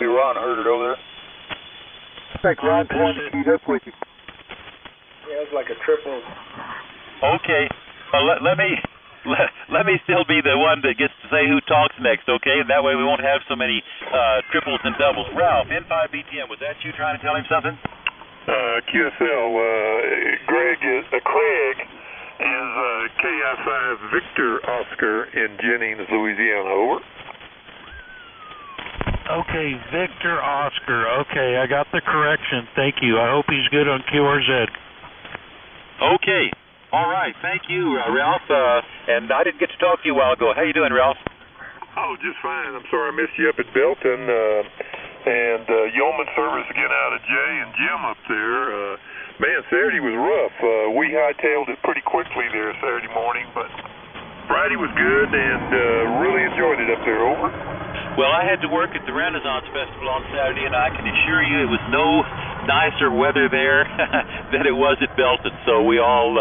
Ron heard it over there. I think Ron keyed up with you. Yeah, it's like a triple. Okay, let me still be the one that gets to say who talks next, okay? And that way we won't have so many triples and doubles. Ralph, N5BTM, was that you trying to tell him something? QSL, Craig is KI5 Victor Oscar in Jennings, Louisiana. Over. Okay, Victor Oscar. Okay, I got the correct and thank you. I hope he's good on QRZ. Okay. All right. Thank you, Ralph. And I didn't get to talk to you a while ago. How you doing, Ralph? Oh, just fine. I'm sorry I missed you up at Belton. And yeoman service again out of Jay and Jim up there. Man, Saturday was rough. We hightailed it pretty quickly there Saturday morning, but Friday was good and really enjoyed it up there. Over. Well, I had to work at the Renaissance Festival on Saturday, and I can assure you it was no nicer weather there than it was at Belton, so we all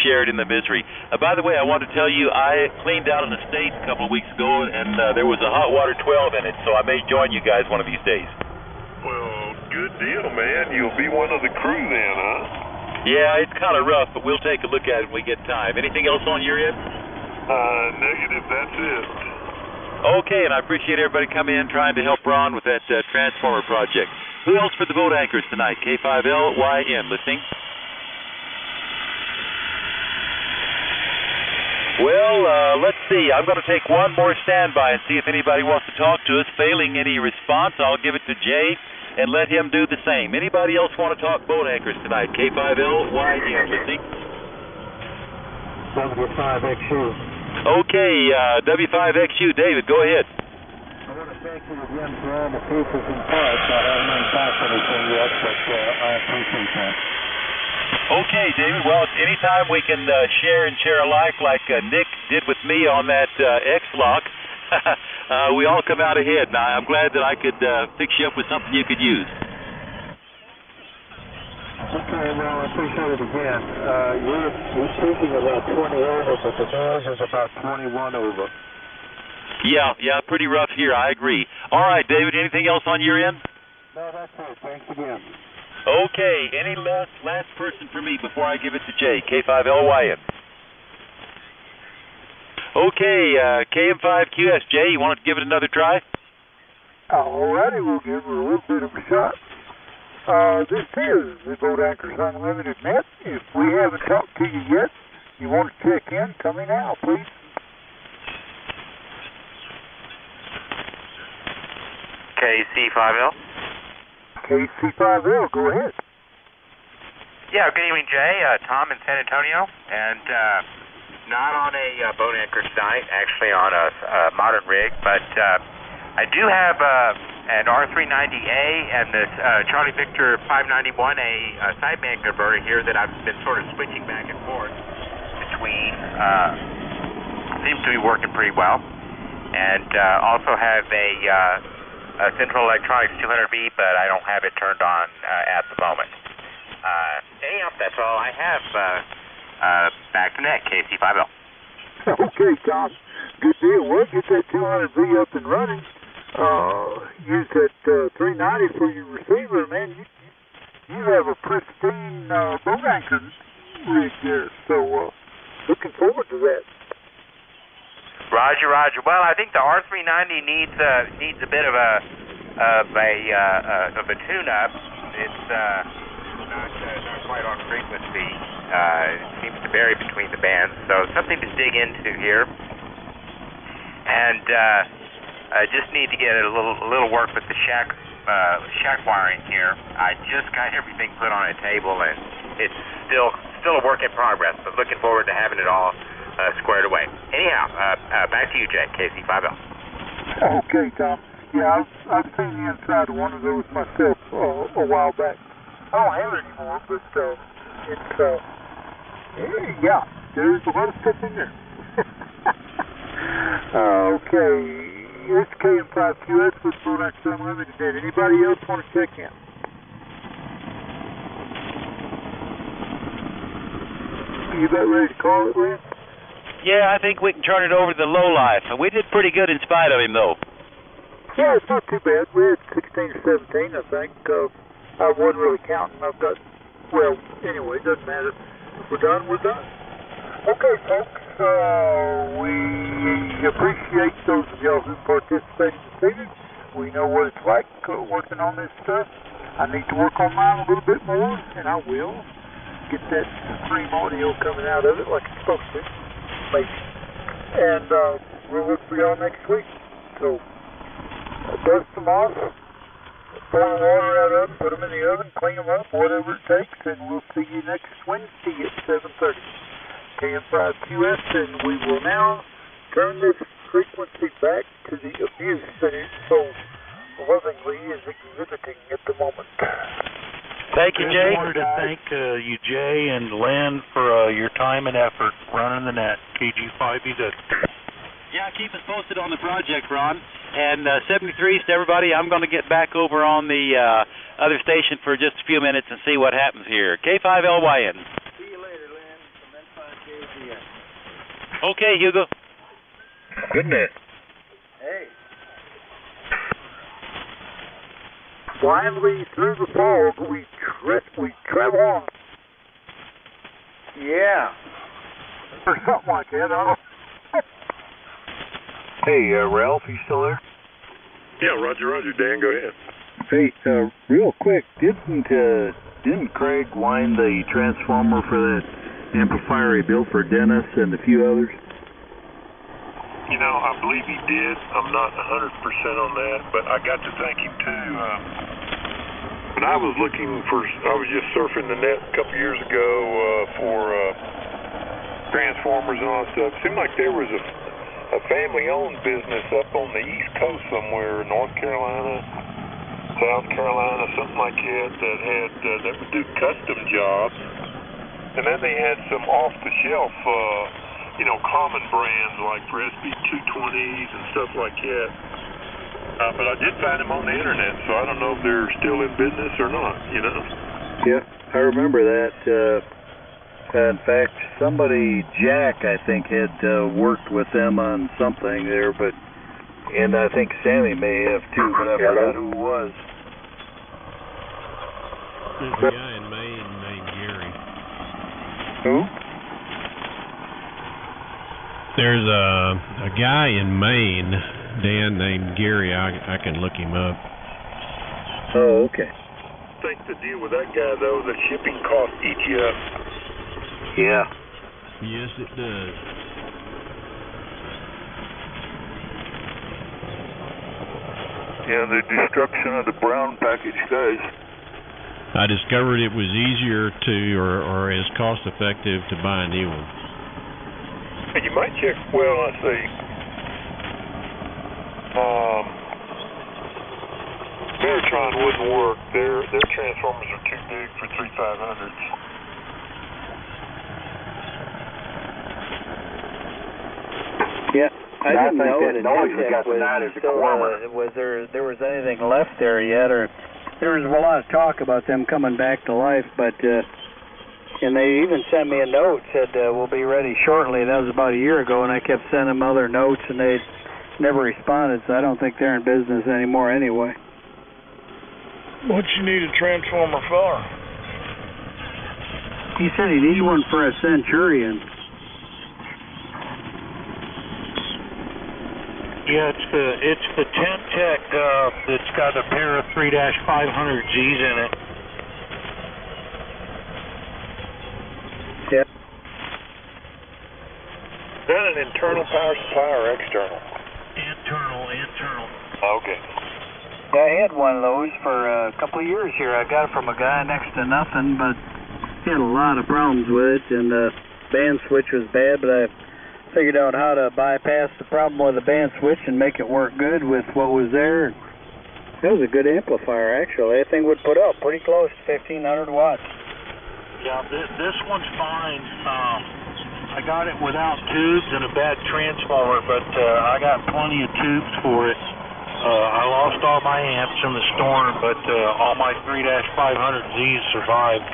shared in the misery. By the way, I want to tell you, I cleaned out an estate a couple of weeks ago, and there was a hot water 12 in it, so I may join you guys one of these days. Well, good deal, man. You'll be one of the crew then, huh? Yeah, it's kind of rough, but we'll take a look at it when we get time. Anything else on your end? Negative, that's it. Okay, and I appreciate everybody coming in trying to help Ron with that transformer project. Who else for the boat anchors tonight? K5LYN, listening? Well, let's see. I'm going to take one more standby and see if anybody wants to talk to us. Failing any response, I'll give it to Jay and let him do the same. Anybody else want to talk boat anchors tonight? K5LYN, listening? W5XU. Okay, W5XU, David, go ahead. I want to thank you again for all the pieces and parts. I haven't unpacked anything yet, but I appreciate that. Okay, David. Well, anytime we can share and share alike like Nick did with me on that X-Lock, we all come out ahead. Now, I'm glad that I could fix you up with something you could use. Okay, well, I appreciate it again. You're speaking about 20 over, but the noise is about 21 over. Yeah, pretty rough here. I agree. All right, David, anything else on your end? No, that's it. Thanks again. Okay, any last person for me before I give it to Jay, K5LYN. Okay, KM5QS, Jay, you want to give it another try? All righty, we'll give it a little bit of a shot. This is the Boat Anchors Unlimited Net. If we haven't talked to you yet, you want to check in, come in now, please. KC5L. KC5L, go ahead. Yeah, good evening, Jay. Tom in San Antonio, and not on a boat anchor site, actually on a modern rig, but I do have an R390A and this Charlie Victor 591A sideband converter here that I've been sort of switching back and forth between. Seems to be working pretty well. And also have a Central Electronics 200V, but I don't have it turned on at the moment. Anyhow, that's all I have. Back to net, KC5L. Okay, Tom. Good deal. We'll get that 200V up and running. Use that 390 for your receiver, man. You have a pristine boat anchor rig there, so looking forward to that. Roger. Well, I think the R390 needs a bit of a tune-up. It's not quite on frequency. It seems to vary between the bands, so something to dig into here. And I just need to get a little work with the shack wiring here. I just got everything put on a table, and it's still a work in progress, but looking forward to having it all squared away. Anyhow, back to you, Jay, KC5L. Okay, Tom. Yeah, I've seen the inside of one of those myself a while back. I don't have it anymore, but yeah, there's a lot of stuff in there. Okay. It's KM5QS with Boat Anchors Unlimited. Did anybody else want to check in? You about ready to call it, Lynn? Yeah, I think we can turn it over to the lowlife. We did pretty good in spite of him, though. Yeah, it's not too bad. We had 16 or 17, I think. I wasn't really counting. I've got, well, anyway, it doesn't matter. If we're done, we're done. Okay, folks, we appreciate those of y'all who participated this evening. We know what it's like working on this stuff. I need to work on mine a little bit more, and I will get that supreme audio coming out of it like it's supposed to, maybe. And we'll look for y'all next week. So, dust them off, pour the water out of them, put them in the oven, clean them up, whatever it takes, and we'll see you next Wednesday at 7:30. KM5QS, and we will now turn this frequency back to the abuse that it so lovingly is exhibiting at the moment. Thank you, Jay. I wanted to thank you, Jay and Lynn, for your time and effort running the net. KG5BZ. Yeah, keep us posted on the project, Ron. And 73s to everybody, I'm going to get back over on the other station for just a few minutes and see what happens here. K5LYN. See you later, Lynn, from N5KZS. Okay, Hugo. Good night. Hey. Blindly through the fog, we travel on. Yeah. Or something like that, I don't know. Hey, Ralph, you still there? Yeah, Roger, Dan, go ahead. Hey, real quick, didn't Craig wind the transformer for that amplifier he built for Dennis and a few others? You know, I believe he did. I'm not 100% on that, but I got to thank him too. When I was just surfing the net a couple years ago for transformers and all that stuff. It seemed like there was a family-owned business up on the East Coast somewhere, North Carolina, South Carolina, something like that would do custom jobs, and then they had some off-the-shelf, common brands like for SB220s and stuff like that. But I did find them on the internet, so I don't know if they're still in business or not. Yeah, I remember that. In fact, Jack, I think, had worked with them on something there, and I think Sammy may have too, but I forgot who it was. There's a guy in Maine named Gary. Who? There's a guy in Maine, Dan, named Gary. I can look him up. Oh, okay. I think the deal with that guy, though, the shipping cost eats you up. Yeah. Yes, it does. Yeah, the destruction of the brown package guys. I discovered it was easier or as cost effective to buy a new one. And you might check, let's see. Veritron wouldn't work. Their transformers are too big for 3500s. Yeah, I didn't know that noise we got tonight is a warmer. Was there was anything left there yet, or there was a lot of talk about them coming back to life, but and they even sent me a note, said we'll be ready shortly. That was about a year ago, and I kept sending them other notes, and they never responded, so I don't think they're in business anymore anyway. What you need a transformer for? He said he needs one for a Centurion. Yeah, it's the Temtech that's got a pair of 3-500Gs in it. Yeah. Is that an internal power supply or external? Internal. Okay. Yeah, I had one of those for a couple of years here. I got it from a guy next to nothing, but he had a lot of problems with it, and the band switch was bad, but I figured out how to bypass the problem with the band switch and make it work good with what was there. It was a good amplifier, actually. That thing would put up pretty close to 1,500 watts. Yeah, this one's fine. I got it without tubes and a bad transformer, but I got plenty of tubes for it. I lost all my amps in the storm, but all my 3-500Zs survived.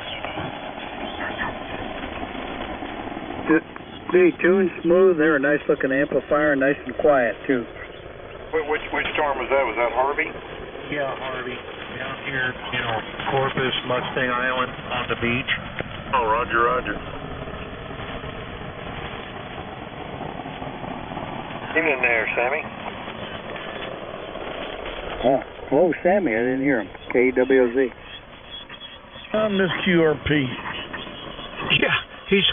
They tuned smooth. They're a nice looking amplifier, nice and quiet too. Which storm was that? Was that Harvey? Yeah, Harvey. Down here, Corpus, Mustang Island, on the beach. Oh, Roger. Get in there, Sammy. Oh, hello, Sammy. I didn't hear him. KWZ. I'm this QRP. Yeah, he's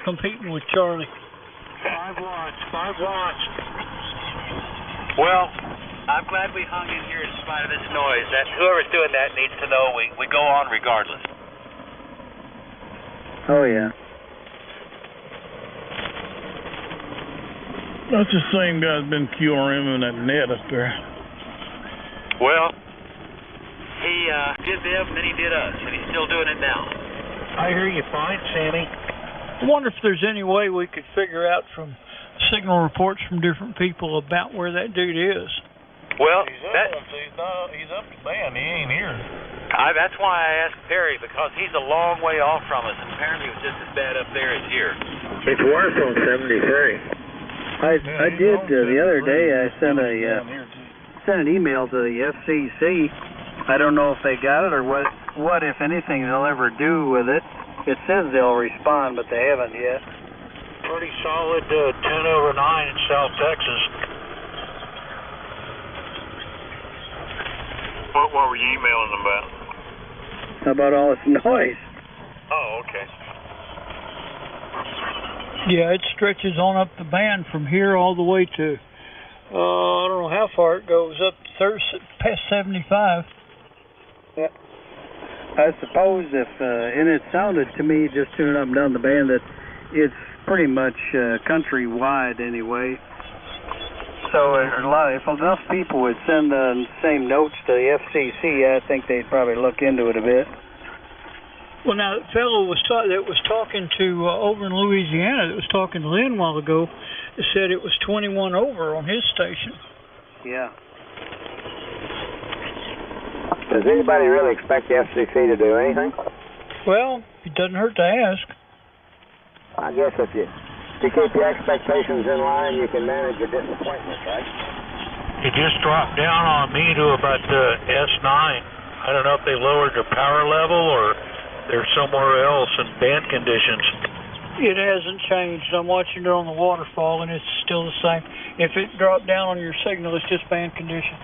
competing with Charlie. 5 watts. Well, I'm glad we hung in here in spite of this noise. That whoever's doing that needs to know we go on regardless. Oh, yeah. That's the same guy's been QRMing that net up there. Well, he did them, then he did us, and he's still doing it now. I hear you fine, Sammy. I wonder if there's any way we could figure out from signal reports from different people about where that dude is. Well, He's up to band. He ain't here. That's why I asked Perry, because he's a long way off from us, and apparently it was just as bad up there as here. It's worse on 73. I did the other day. I sent an email to the FCC. I don't know if they got it or what if anything they'll ever do with it. It says they'll respond, but they haven't yet. Pretty solid 10/9 in South Texas. What were you emailing them about? About all this noise. Oh, okay. Yeah, it stretches on up the band from here all the way to, I don't know how far it goes, up past 75. Yeah. I suppose if, and it sounded to me, just tuning up and down the band, that it's pretty much countrywide anyway. So if enough people would send the same notes to the FCC, I think they'd probably look into it a bit. Well, now, the fellow that was talking to, over in Louisiana, that was talking to Lynn a while ago, said it was 21 over on his station. Yeah. Does anybody really expect the FCC to do anything? Well, it doesn't hurt to ask. I guess if you keep your expectations in line, you can manage your disappointments, right? It just dropped down on me to about S9. I don't know if they lowered their power level or they're somewhere else in band conditions. It hasn't changed. I'm watching it on the waterfall, and it's still the same. If it dropped down on your signal, it's just band conditions.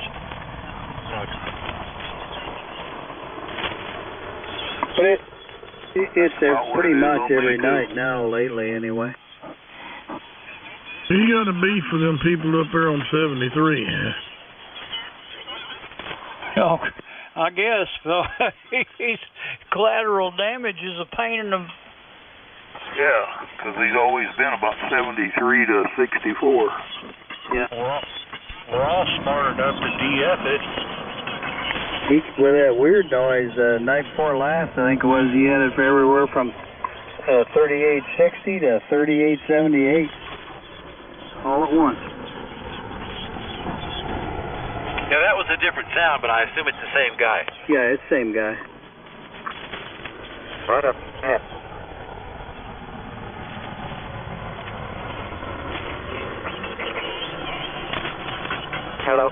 But it's pretty much every night now lately, anyway. You got a beef with them people up there on 73. Oh, I guess. He's collateral damage is a pain in the... Yeah, because he's always been about 73 to 64. Yeah. We're all smart enough to DF it. With that weird noise, night before last, I think it was, he had it for everywhere from 3860 to 3878. All at once. Yeah, that was a different sound, but I assume it's the same guy. Yeah, it's the same guy. Right up. Yeah. Hello.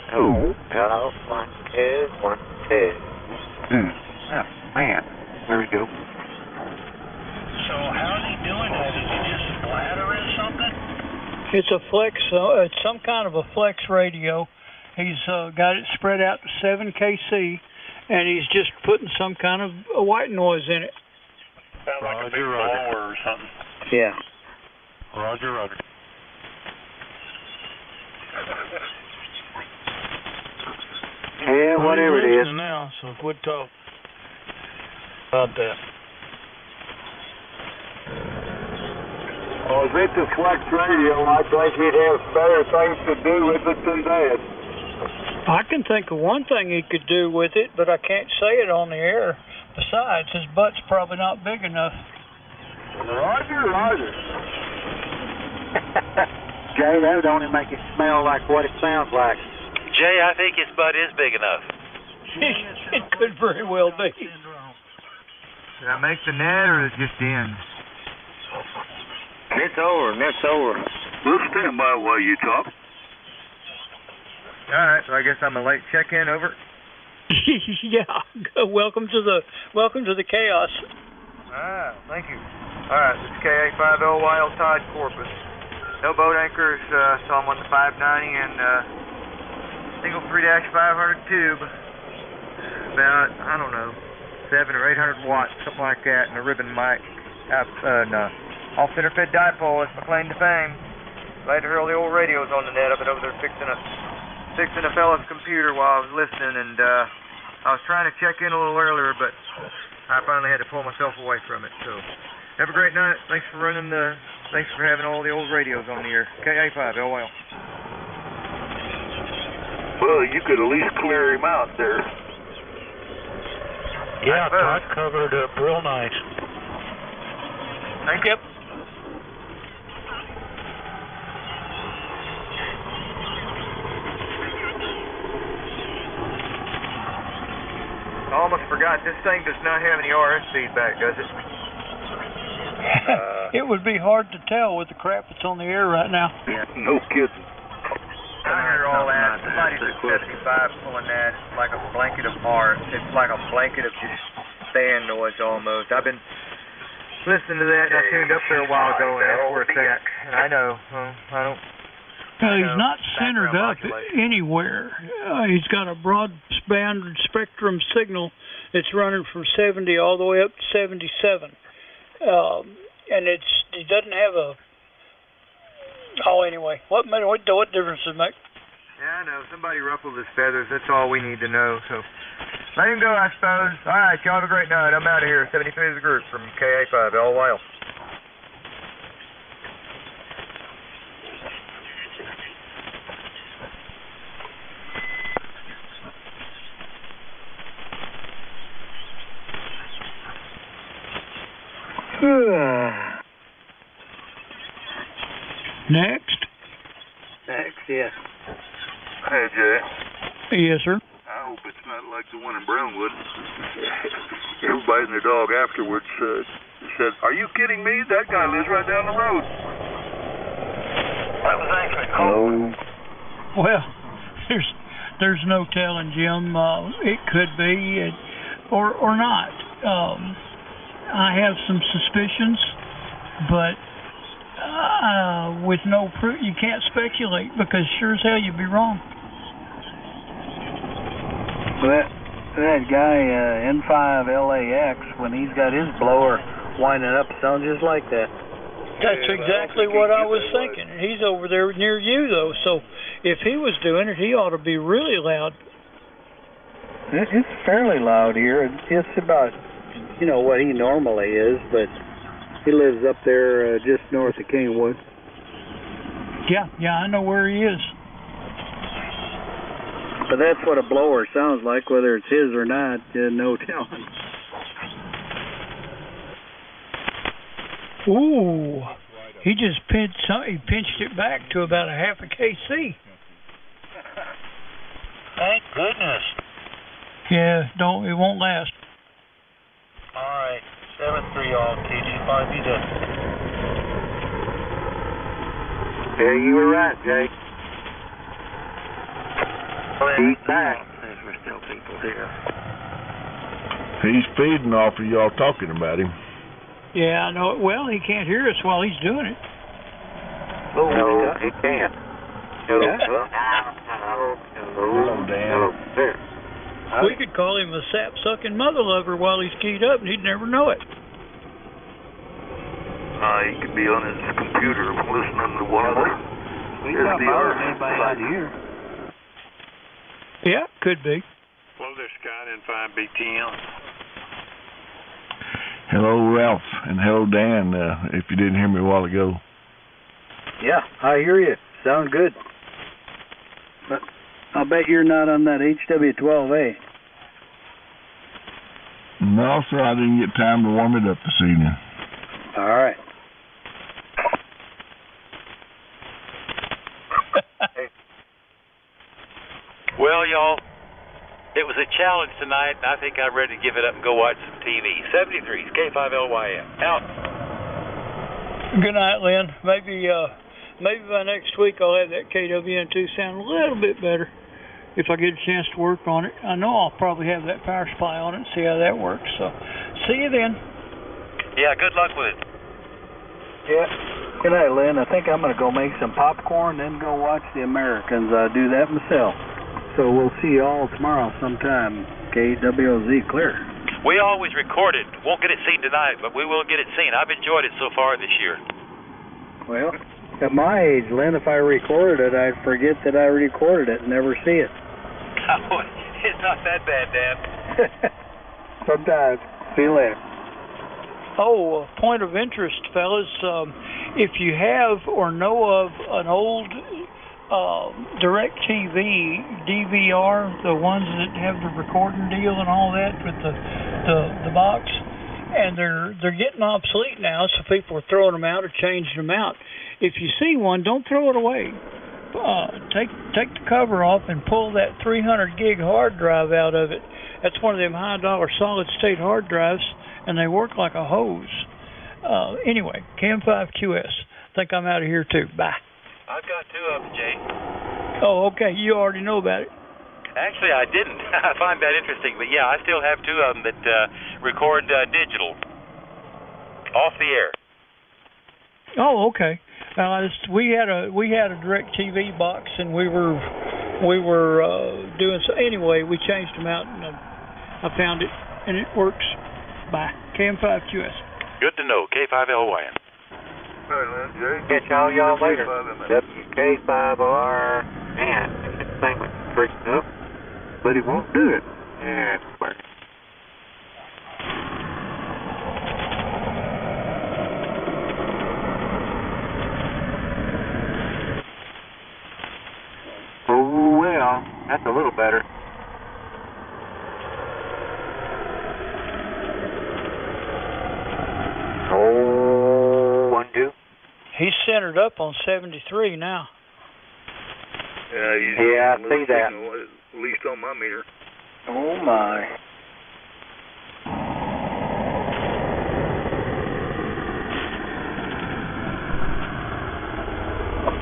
Hello. 1, 2, 1, 2. Oh, man. There we go. So how's he doing that? Is he just splattering something? It's a flex, it's some kind of a flex radio. He's got it spread out to 7 kc, and he's just putting some kind of a white noise in it. Sounds like a big blower or something. Yeah. Roger. Yeah, whatever it is. Now, so quit talking about that. Well, if it's a flex radio, I think he'd have better things to do with it than that. I can think of one thing he could do with it, but I can't say it on the air. Besides, his butt's probably not big enough. Roger. Jay, that would only make it smell like what it sounds like. Jay, I think his butt is big enough. It could very well be. Did I make the net or is it just in? It's over. We'll stand by while you talk. All right, so I guess I'm a late check-in. Over. Yeah. Welcome to the chaos. Thank you. All right, this is KA50 Wild Tide Corpus. No boat anchors, so I'm on the 590 and single 3-500 tube. About, I don't know, 700 or 800 watts, something like that, and a ribbon mic. Off center fed dipole. It's my claim to fame. Glad to hear all the old radios on the net. I've been over there fixing a fixing a fella's computer while I was listening, and I was trying to check in a little earlier, but I finally had to pull myself away from it. So, have a great night. Thanks for having all the old radios on the air. KA5 LYL. Well, you could at least clear him out there. Yeah, Todd covered up real nice. Thank you. I almost forgot, this thing does not have any RF feedback, does it? It would be hard to tell with the crap that's on the air right now. Yeah, no kidding. I hear all that. Somebody's at 75 pulling that. It's like a blanket of RF. It's like a blanket of just fan noise almost. I've been listening to that, and I tuned up there a while ago, and that's where it's at. And I know. I don't. He's not centered up anywhere. He's got a broadband spectrum signal that's running from 70 all the way up to 77. And he doesn't have a... Oh, anyway, what difference does it make? Yeah, I know. Somebody ruffled his feathers. That's all we need to know. So let him go, I suppose. All right, y'all have a great night. I'm out of here. 73 is the group from KA5 LYL. Next, yeah. Hey, Jay. Yes, sir. I hope it's not like the one in Brownwood. Everybody and their dog afterwards said, "Are you kidding me? That guy lives right down the road." That was actually cold. Well, there's no telling, Jim. It could be, or not. I have some suspicions, but with no proof, you can't speculate because sure as hell you'd be wrong. That guy N5 LAX, when he's got his blower winding up, sounds just like that. That's exactly what I was thinking. He's over there near you, though, so if he was doing it, he ought to be really loud. It's fairly loud here. It's about, what he normally is, but he lives up there just north of Kingwood. Yeah, I know where he is. But that's what a blower sounds like, whether it's his or not, no telling. Ooh, he just pinched it back to about a half a KC. Thank goodness. Yeah, it won't last. All right, 7-3 all, KG5 done. Yeah, you were right, Jay. He's back. There's still people here. He's feeding off of y'all talking about him. Yeah, I know. Well, he can't hear us while he's doing it. No, he can't. Yeah. Hello, Dan. We could call him a sap-sucking mother lover while he's keyed up, and he'd never know it. He could be on his computer listening to one of the anybody out here. Yeah, could be. Hello there, Scott, N5 BTM. Hello, Ralph, and hello, Dan, if you didn't hear me a while ago. Yeah, I hear you. Sound good. But I'll bet you're not on that HW12A. No, sir, I didn't get time to warm it up this evening. All right. Well, y'all, it was a challenge tonight, and I think I'm ready to give it up and go watch some TV. 73's K5LYM. Out. Good night, Lynn. Maybe by next week I'll have that KWN2 sound a little bit better if I get a chance to work on it. I know I'll probably have that power supply on it and see how that works. So, see you then. Yeah, good luck with it. Yeah. Good night, Lynn. I think I'm going to go make some popcorn and then go watch the Americans. I do that myself. So we'll see you all tomorrow sometime. KWOZ clear. We always record it. Won't get it seen tonight, but we will get it seen. I've enjoyed it so far this year. Well, At my age, Lynn, if I recorded it, I'd forget that I recorded it and never see it. Oh, it's not that bad, Dan. Sometimes. See you later. Oh, point of interest, fellas. If you have or know of an old DirecTV DVR, the ones that have the recording deal and all that with the box, and they're getting obsolete now, so people are throwing them out or changing them out. If you see one, don't throw it away. Take the cover off and pull that 300 gig hard drive out of it. That's one of them high dollar solid state hard drives, and they work like a hose. Anyway, Cam5QS. Think I'm out of here too. Bye. I've got two of them, Jay. Oh, okay. You already know about it. Actually, I didn't. I find that interesting, but yeah, I still have two of them that record digital off the air. Oh, okay. We had a DirecTV box, and we were doing so. Anyway, we changed them out, and I found it, and it works. Bye. Cam5QS. Good to know. K5LYN. Catch all y'all later. WK5R. Man, this thing was freaking up, but it won't do it. Yeah, it's working. Oh, well, that's a little better. Oh, undo. He's centered up on 73 now. Yeah, I see that. At least on my meter. Oh, my.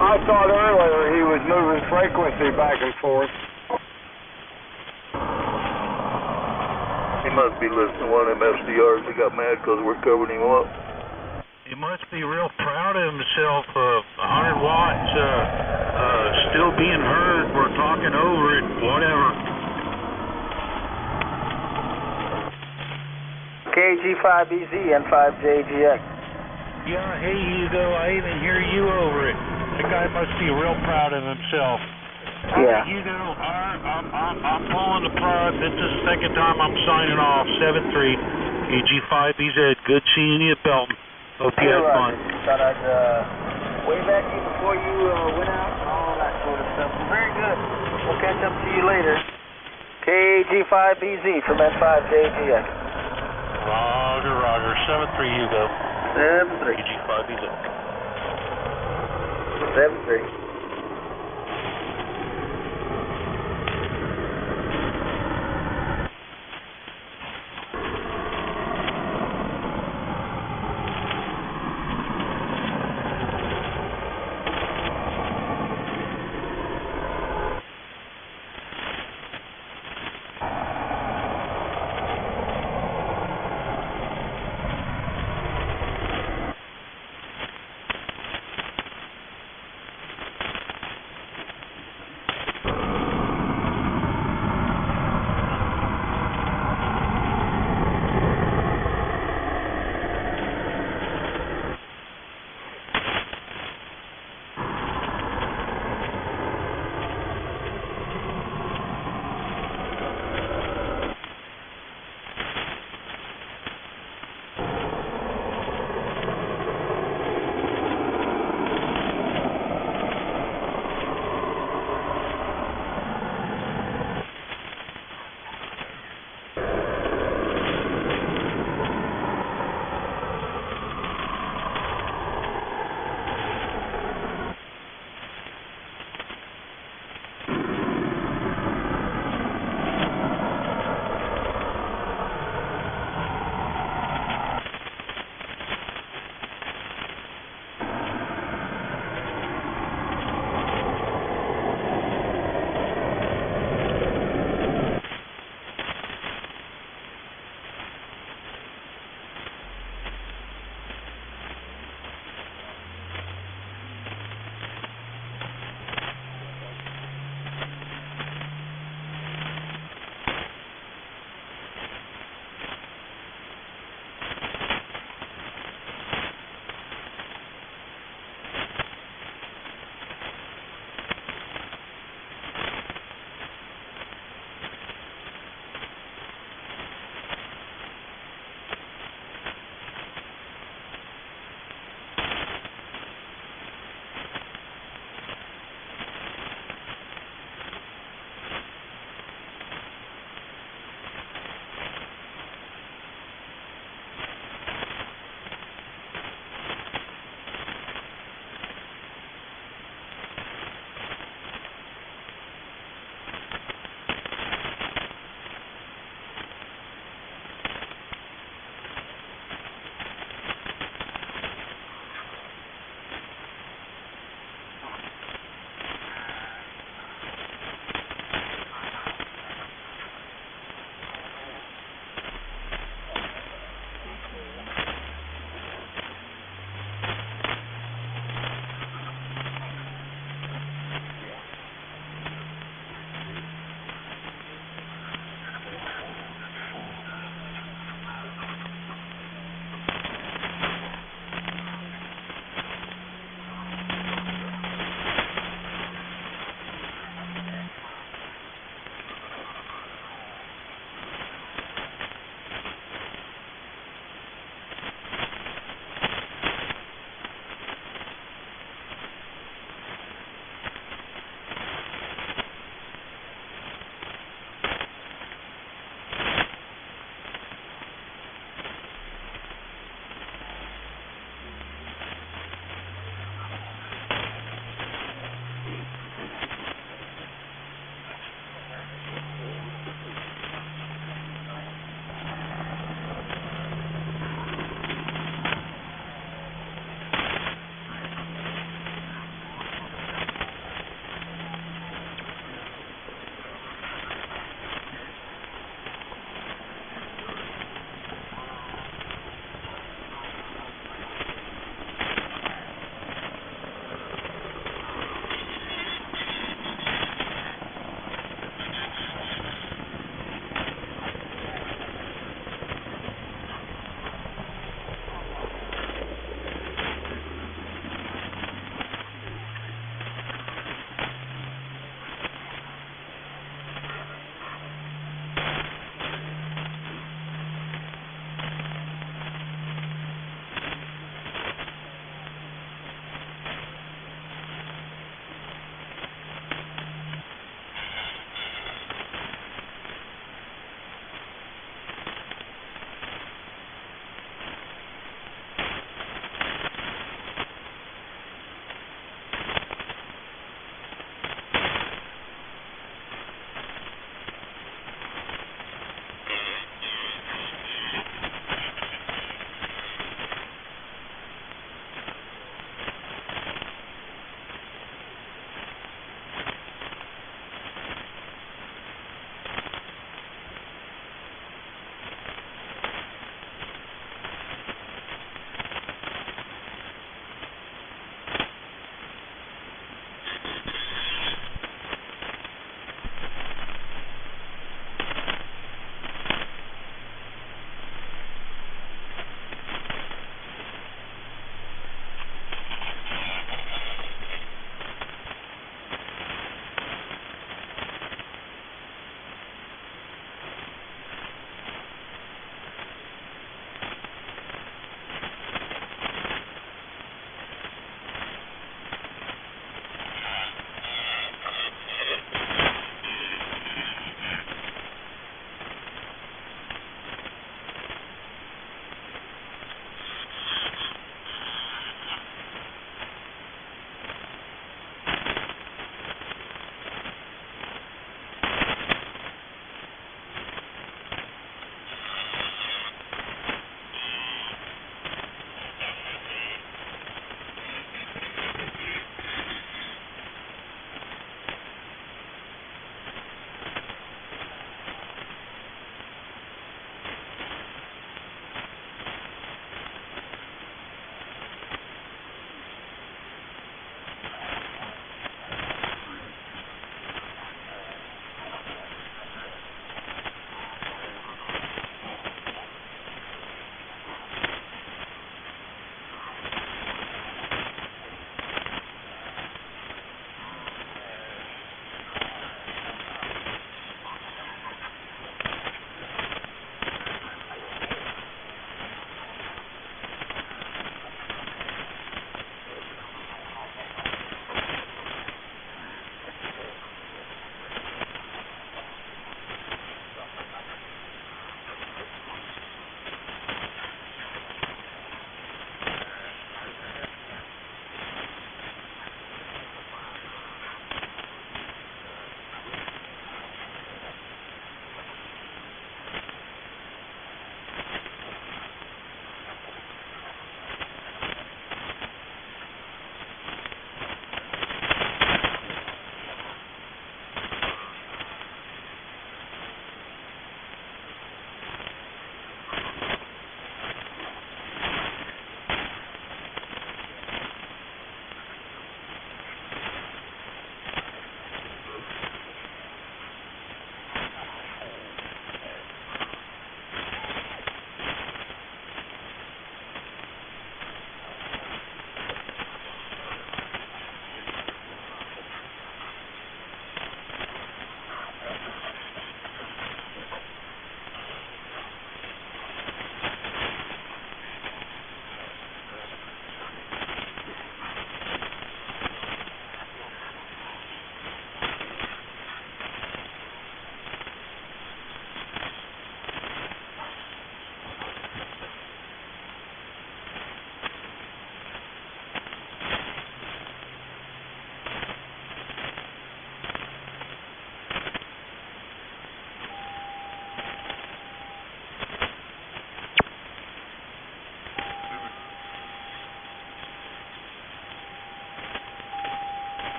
I thought earlier he was moving frequency back and forth. He must be listening to one of them SDRs that got mad because we're covering him up. He must be real proud of himself. 100 watts, still being heard. We're talking over it, whatever. KG5EZ and 5JGX. Yeah, hey Hugo, I even hear you over it. That guy must be real proud of himself. Yeah. Hugo, I'm pulling the plug. This is the second time I'm signing off. 7-3, KG5EZ. Good seeing you at Belton. Hope you had fun. Thought I'd wave at you before you went out and all that sort of stuff. Very good. We'll catch up to you later. KG5EZ from N5JGX. Roger. 7-3, Hugo. 7-3. KG5EZ. 7-3.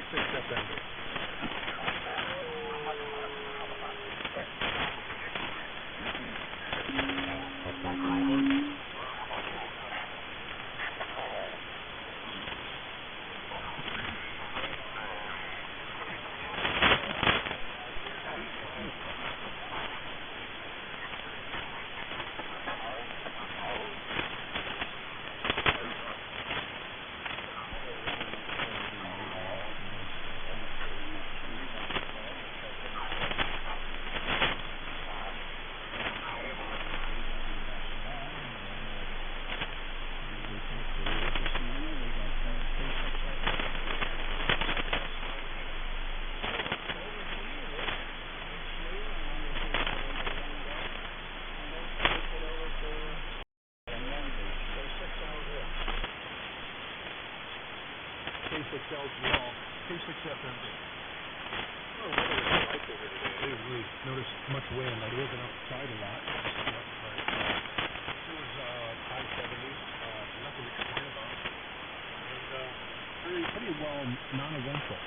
K6FMB. K6LGL, K6FMB. Oh, what a light over today. We noticed much wind. I wasn't outside a lot. But it was high 70s, nothing to complain about. And pretty well non-eventful.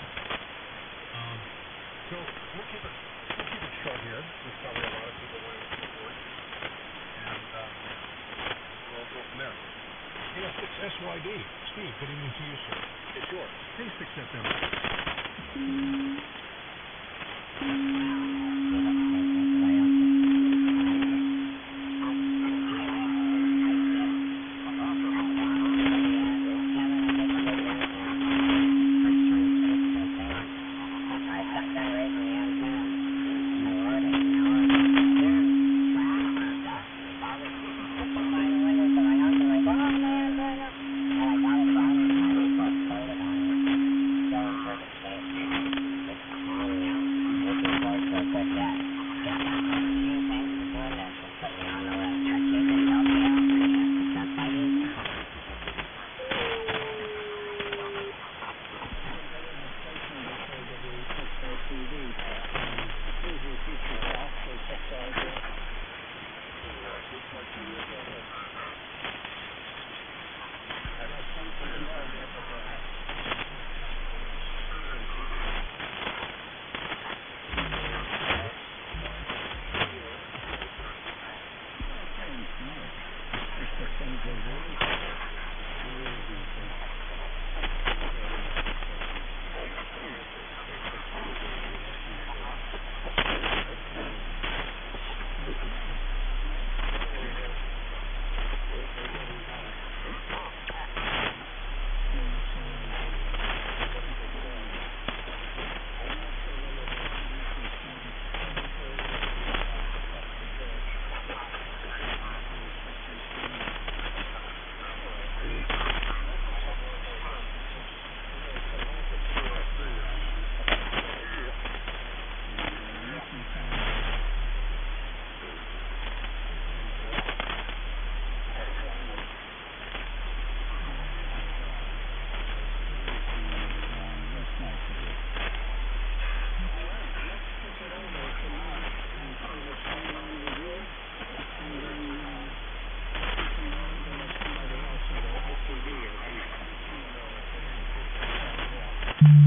So we'll keep it short here. There's probably a lot of people wanting to report. And we'll go from there. KF6SYD. Steve, good evening to you, sir. It's yours. K6FM.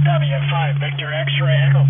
W5, Victor X-ray Echo.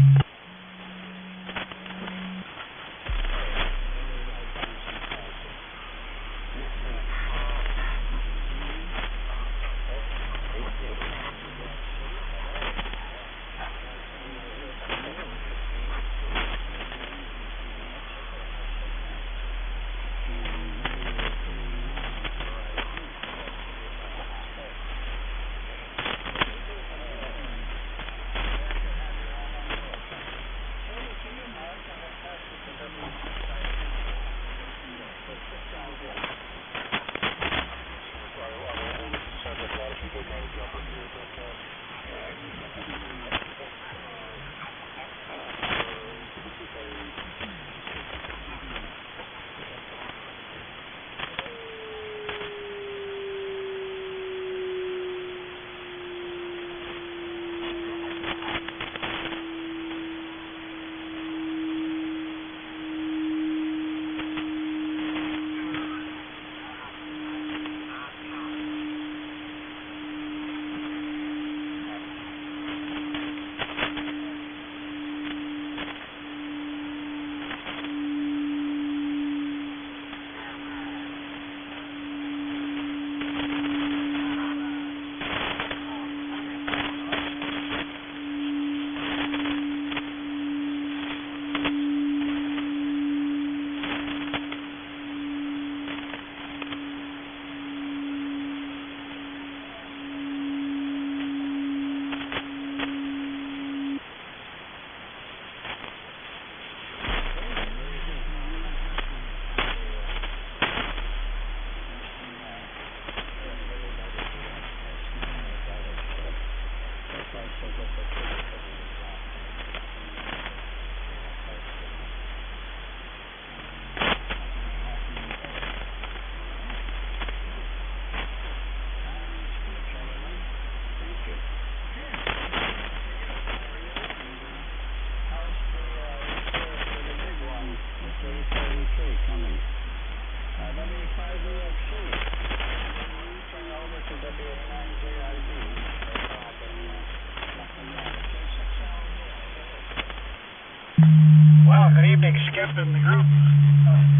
Well, good evening, Skip and the group.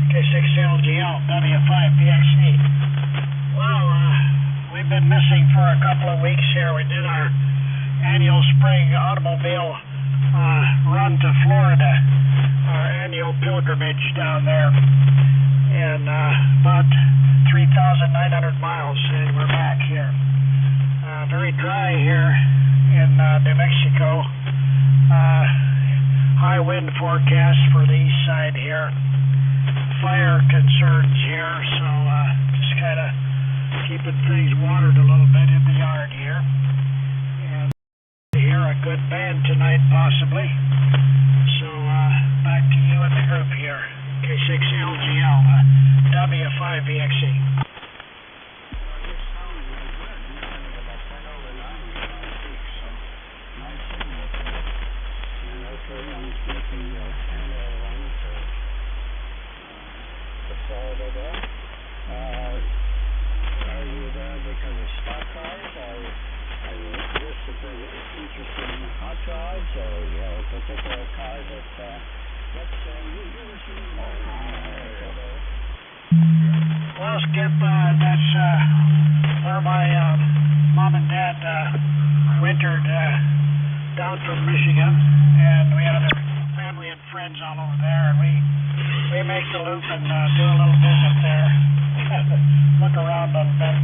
K6LGL W5VXE. Well, we've been missing for a couple of weeks here. We did our annual spring automobile run to Florida, our annual pilgrimage down there, and about 3,900 miles, and we're back here. Very dry here in New Mexico. High wind forecast for the east side here. Fire concerns here, so just kind of keeping things watered a little bit in the yard here. And hear a good band tonight, possibly. So back to you and the group here. K6LGL W5VXE. Are you there because of stock cars, or are you interested in hot rods, or you have a particular car that you give us more? Well, Skip, that's where my mom and dad wintered down from Michigan, and we had other family and friends all over there, and we make the loop and do a little visit there. Look around a little bit,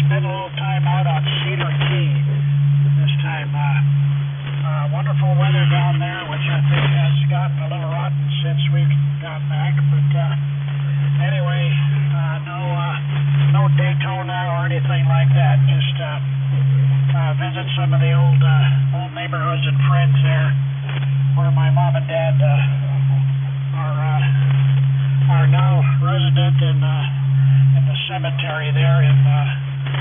spend a little time out on Cedar Key this time. Wonderful weather down there, which I think has gotten a little rotten since we've got back, but anyway, no Daytona or anything like that, just visit some of the old neighborhoods and friends there where my mom and dad are now resident in the cemetery there in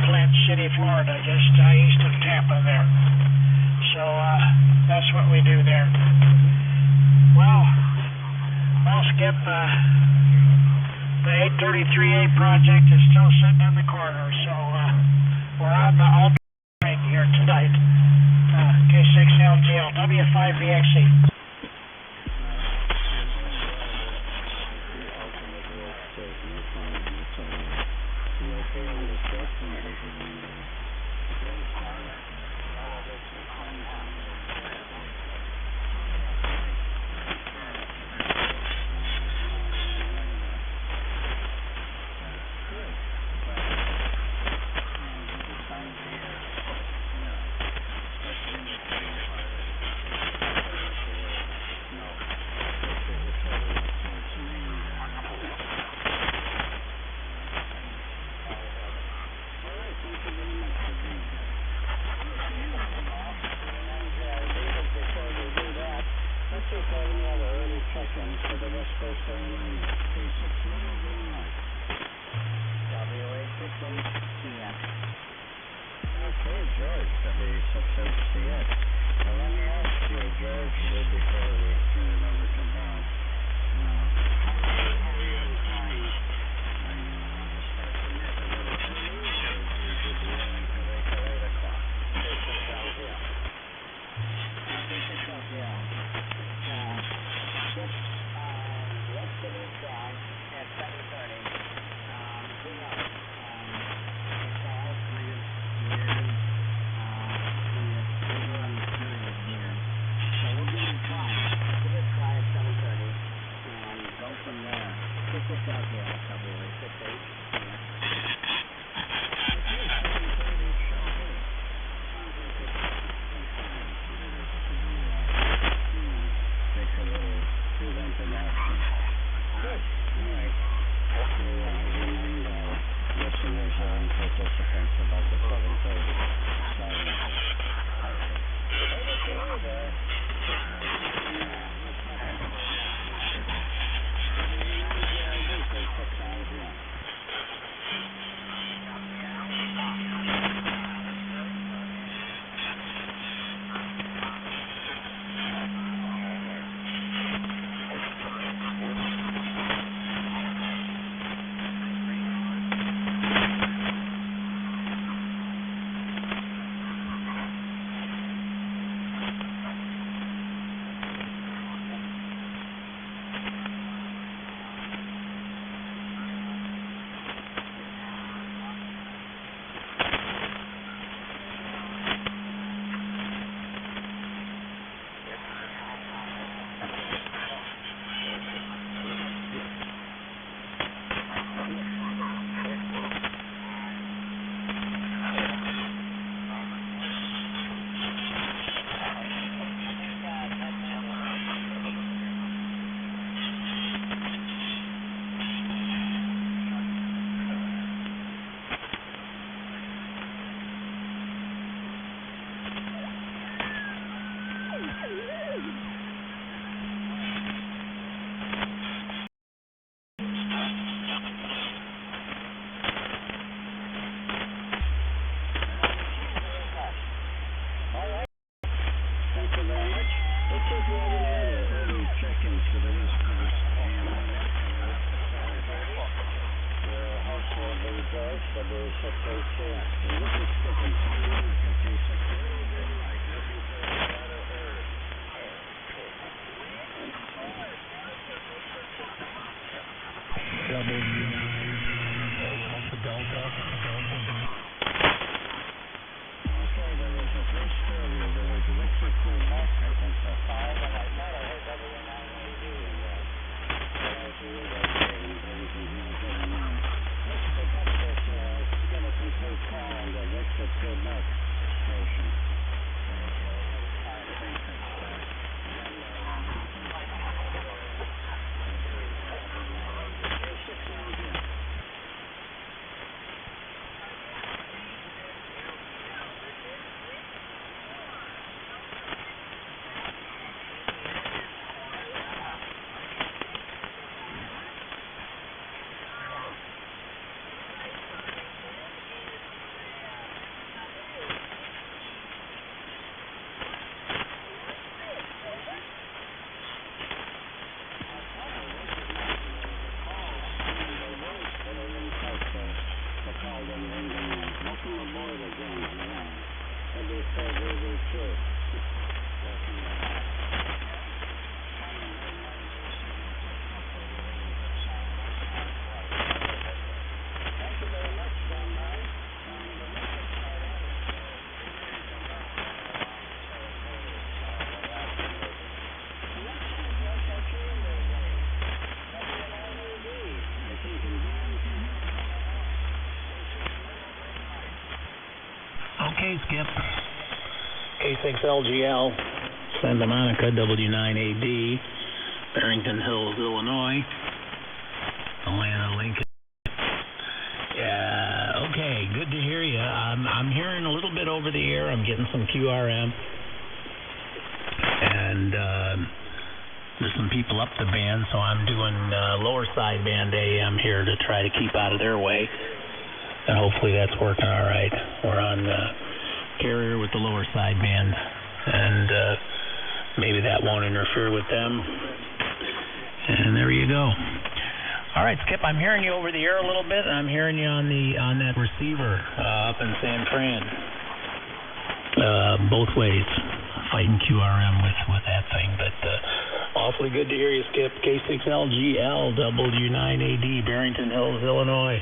Plant City, Florida, just east of Tampa there. So that's what we do there. Well, Skip, the 833A project is still sitting in the corner, so we're on the alternate here tonight. K6LGL W5VXE. Okay, George, W6HCX. Now let me ask you, George, before we turn it over to Bob. How are you in time? Are you want to start the net a little early, or would you be willing to wait till 8 o'clock? K6LGL. K6LGL. Yesterday, John, at Okay, Skip. K6LGL, Santa Monica, W9AD, Barrington Hills, Illinois, Atlanta, Lincoln. Yeah, okay, good to hear you. I'm hearing a little bit over the air. I'm getting some QRM. And there's some people up the band, so I'm doing lower sideband AM here to try to keep out of their way. And hopefully that's working all right. We're on carrier with the lower sideband, and maybe that won't interfere with them. And there you go. All right, Skip, I'm hearing you over the air a little bit, and I'm hearing you on that receiver up in San Fran. Both ways, fighting QRM with that thing, but awfully good to hear you, Skip. K6LGL, W9AD, Barrington Hills, Illinois.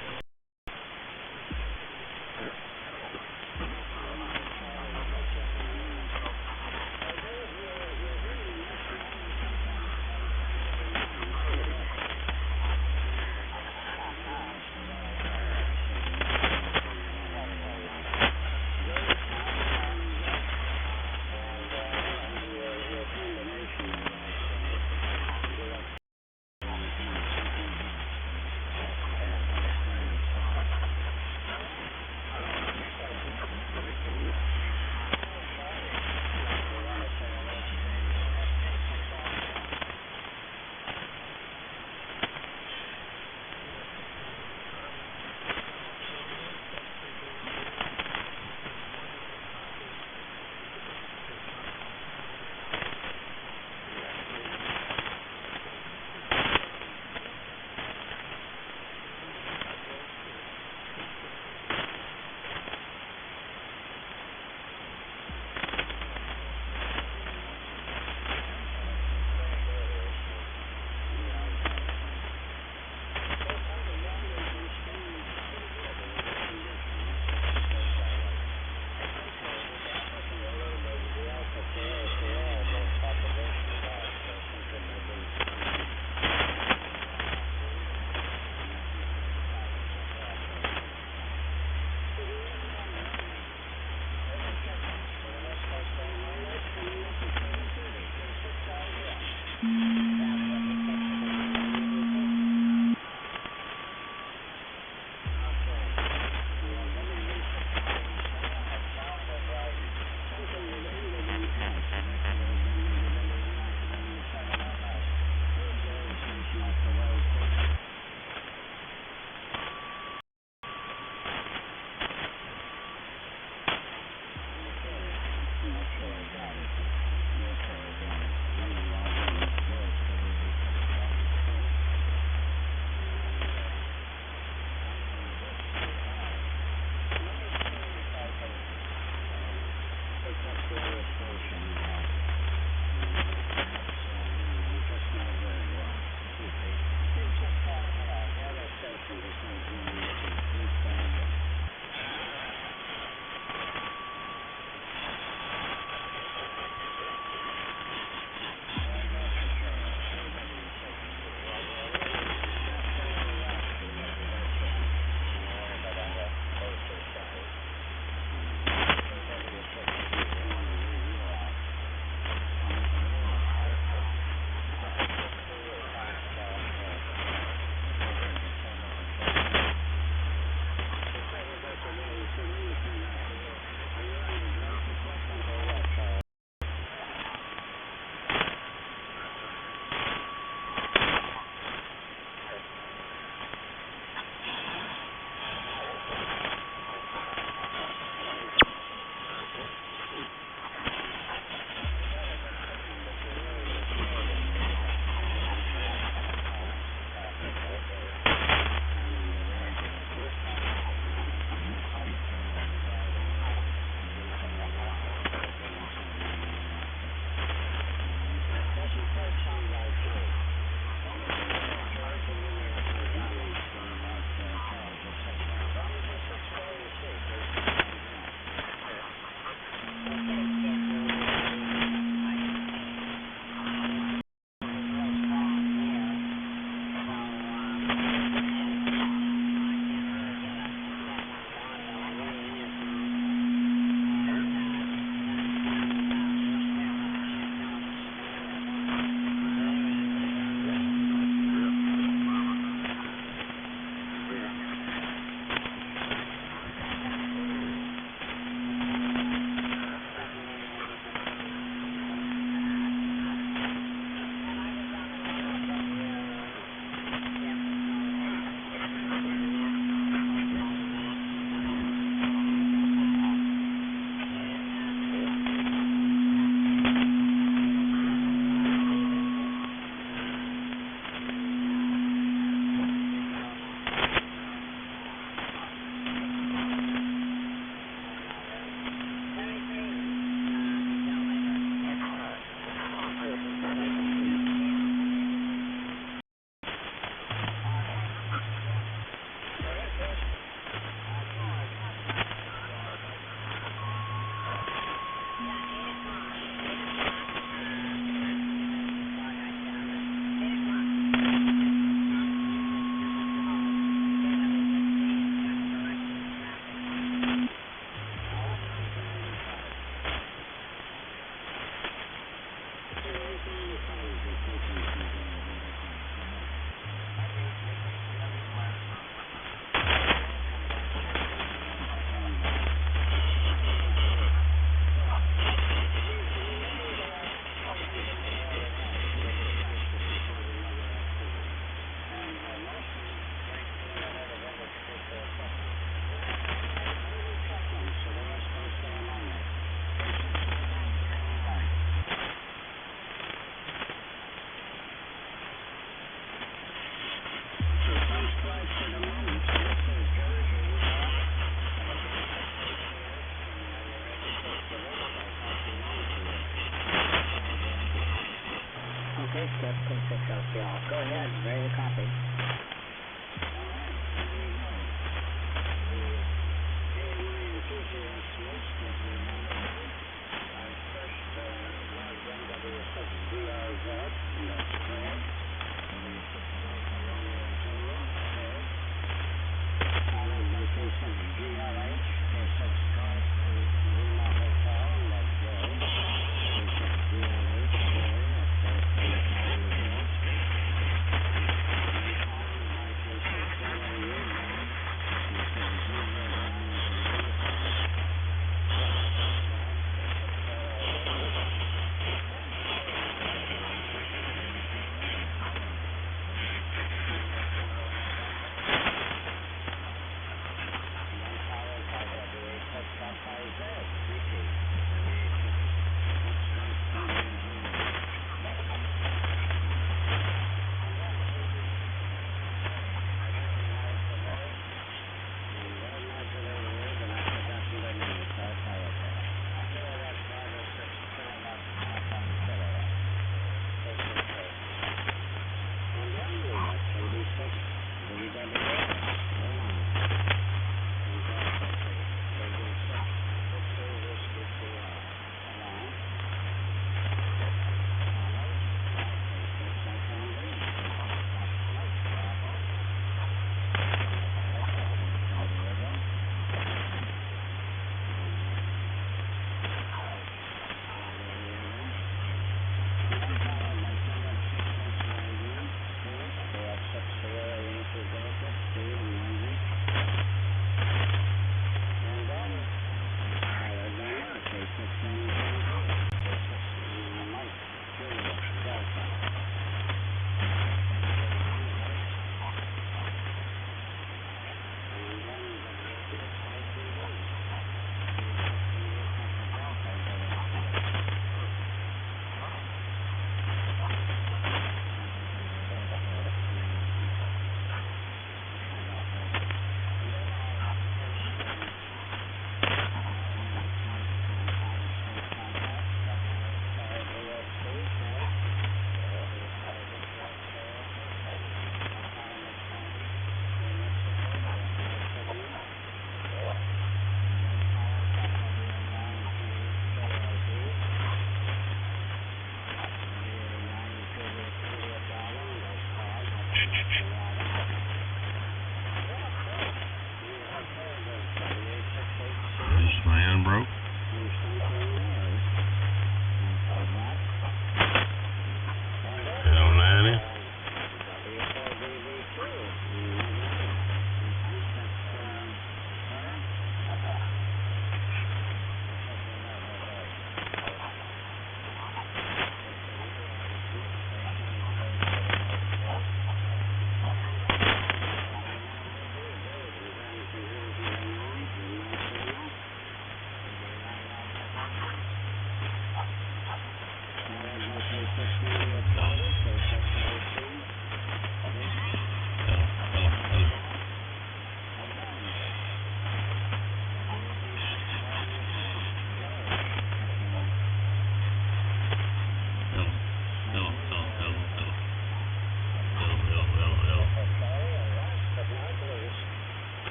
Okay, step 26 LCL. Go ahead, ready to copy.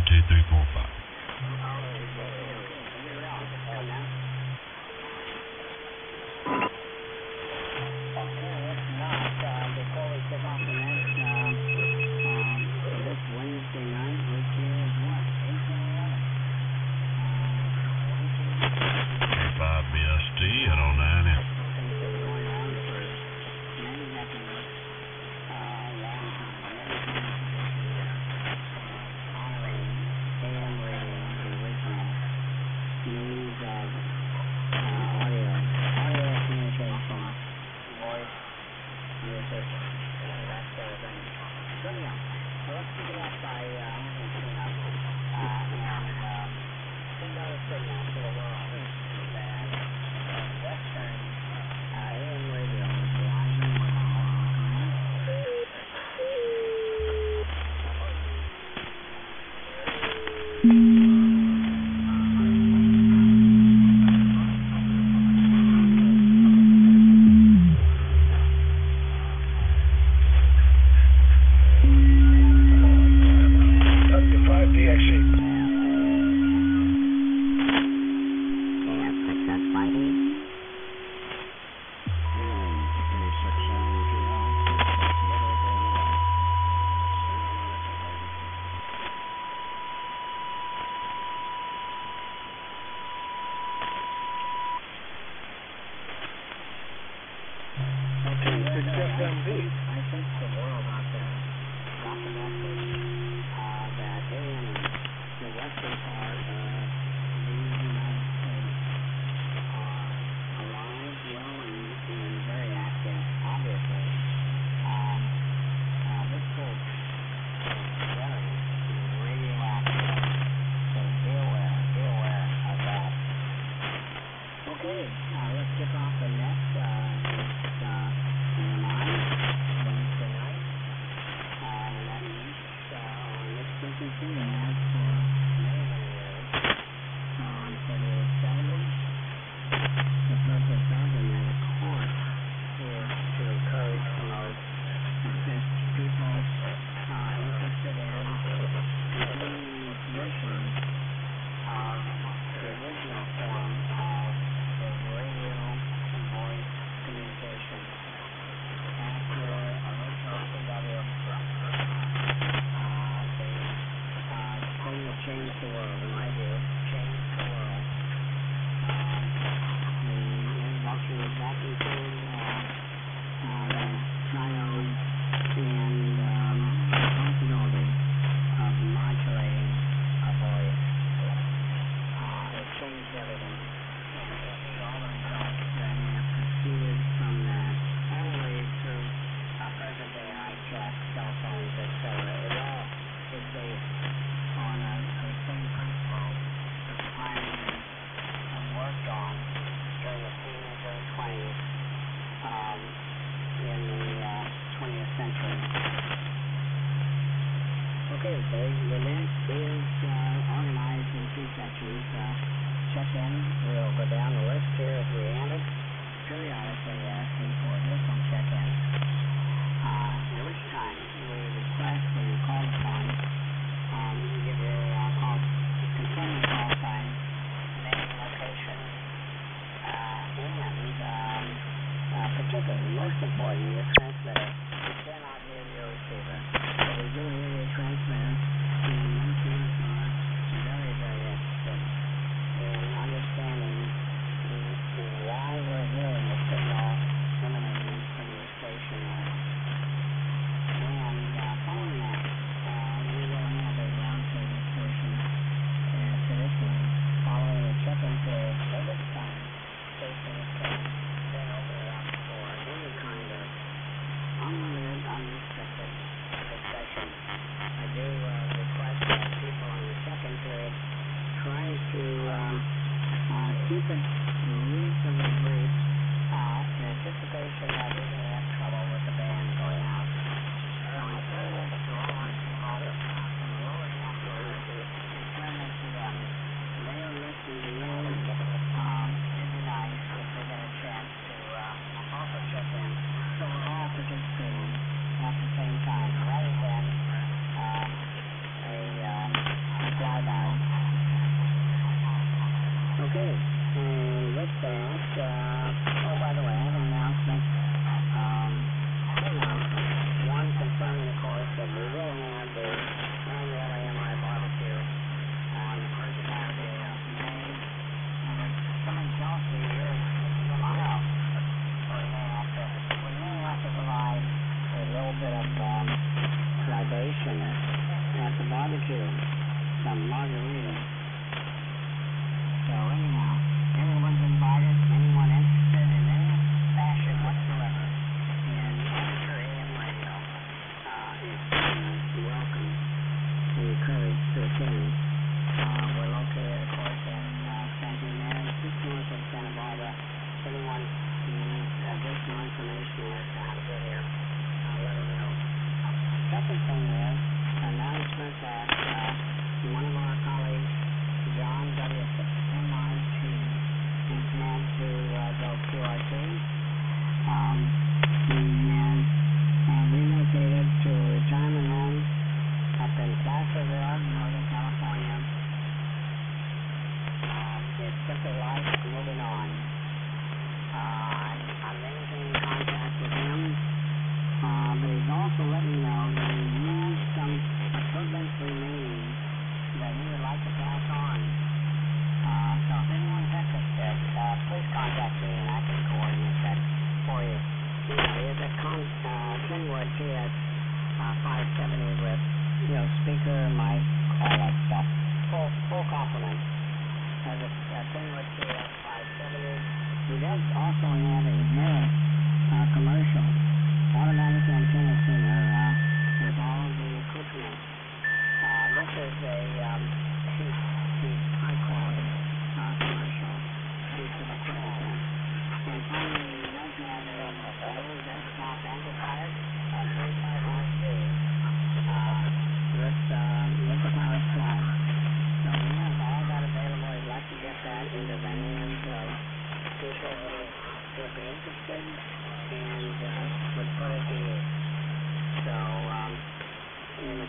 2345. And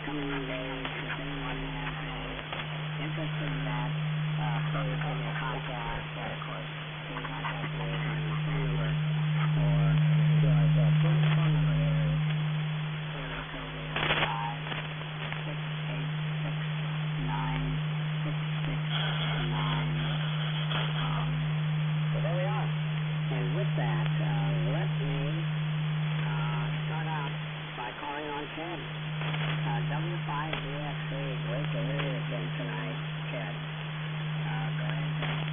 coming days, if anyone has a interest in that, please give me a contact. Of course, you can contact me on the phone number, or George, phone number is 075-686-9669. So there we are. And with that, let me start out by calling on Ted. W5VXC, great to hear you again tonight, Ted. Go ahead, Ted.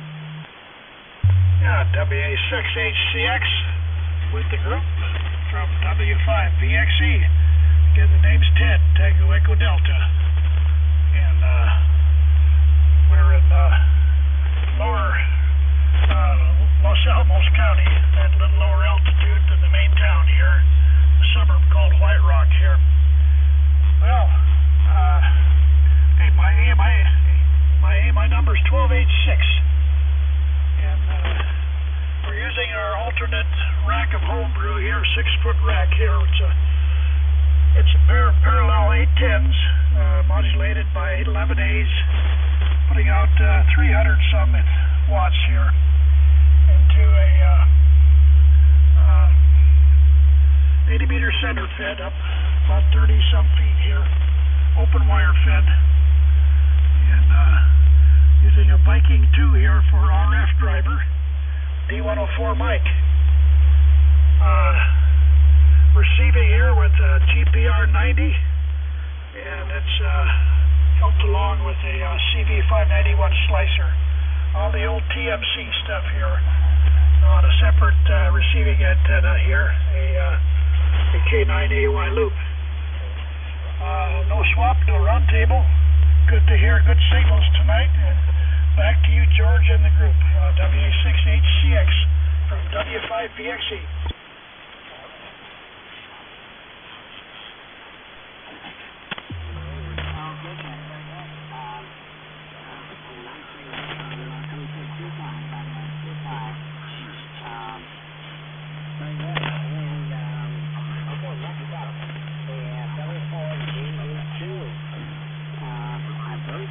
Yeah, WA6HCX with the group from W5VXE. Again, the name's Ted, Tango Echo Delta. And we're in lower Los Alamos County, at a little lower altitude than the main town here, a suburb called White Rock here. Well, hey, my AMI number is 1286, and we're using our alternate rack of homebrew here, 6-foot rack here. It's a pair of parallel 810s, modulated by 811As, putting out 300-some watts here into a 80-meter center fed up about 30-some feet here, open wire fed, and using a Viking 2 here for RF driver, D104 mic. Receiving here with a GPR 90, and it's helped along with a CV591 slicer. All the old TMC stuff here on a separate receiving antenna here, a K9AY loop. No swap, no round table. Good to hear good signals tonight. And back to you, George, and the group. WA6HCX from W5VXE.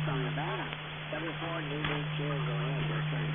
From Nevada, W4DB2, go ahead, your turn.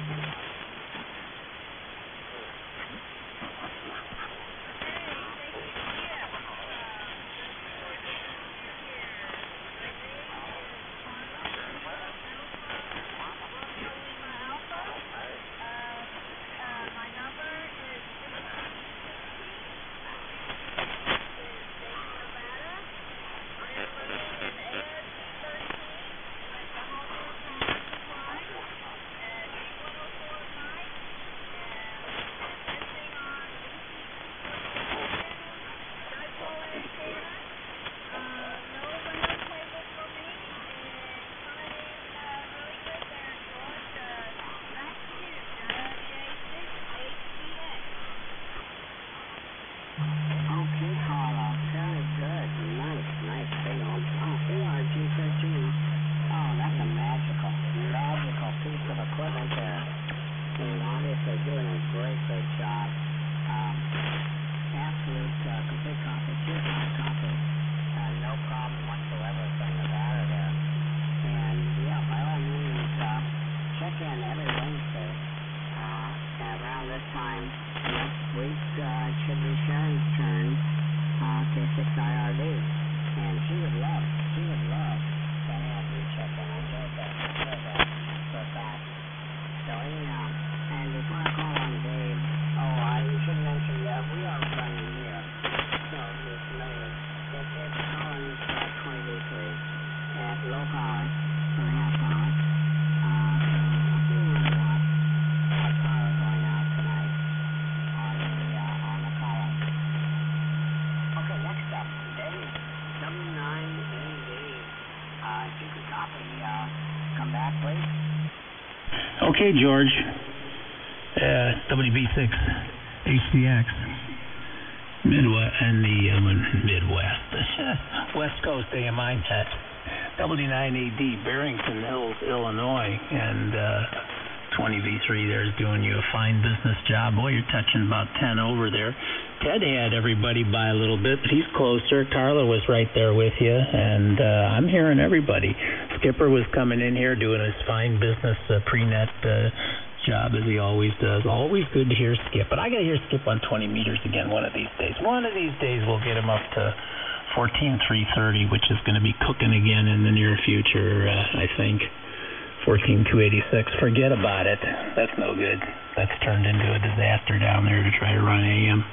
Okay, George. WB6 HCX. Midwest and the Midwest. West Coast AMI net. W9AD, Barrington Hills, Illinois, and 20V3 there is doing you a fine business job. Boy, you're touching about 10 over there. Ted had everybody by a little bit, but he's closer. Carla was right there with you, and I'm hearing everybody. Skipper was coming in here doing his fine business pre-net job as he always does. Always good to hear Skip, but I got to hear Skip on 20 meters again one of these days. One of these days we'll get him up to 14.330, which is going to be cooking again in the near future, I think. 14.286. Forget about it. That's no good. That's turned into a disaster down there to try to run AM.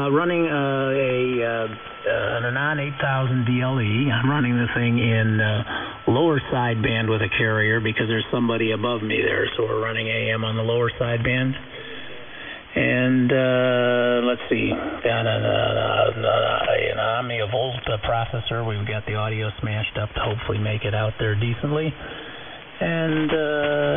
Running a non-8000 DLE. I'm running the thing in lower sideband with a carrier because there's somebody above me there, so we're running AM on the lower sideband. And let's see, got an Omnia Volt processor. We've got the audio smashed up to hopefully make it out there decently. And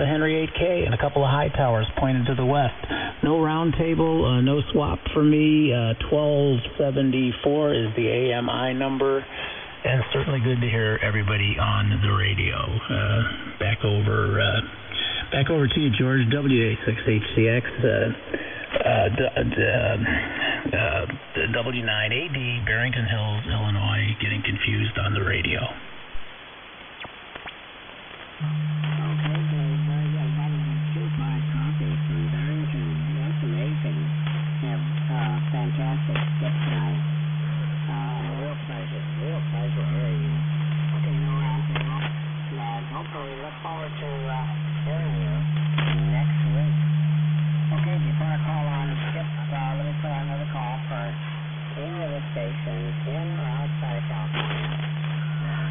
Henry 8K and a couple of high towers pointed to the west. No round table, no swap for me. 1274 is the AMI number, and certainly good to hear everybody on the radio. Back over to you, George. WA6HCX, W9AD, Barrington Hills, Illinois. Getting confused on the radio. Fantastic skip tonight. Real pleasure hearing you. Okay, no round table. And hopefully look forward to hearing you next week. Okay, before I call on Skip, let me put on another call for any of the stations in or outside of California.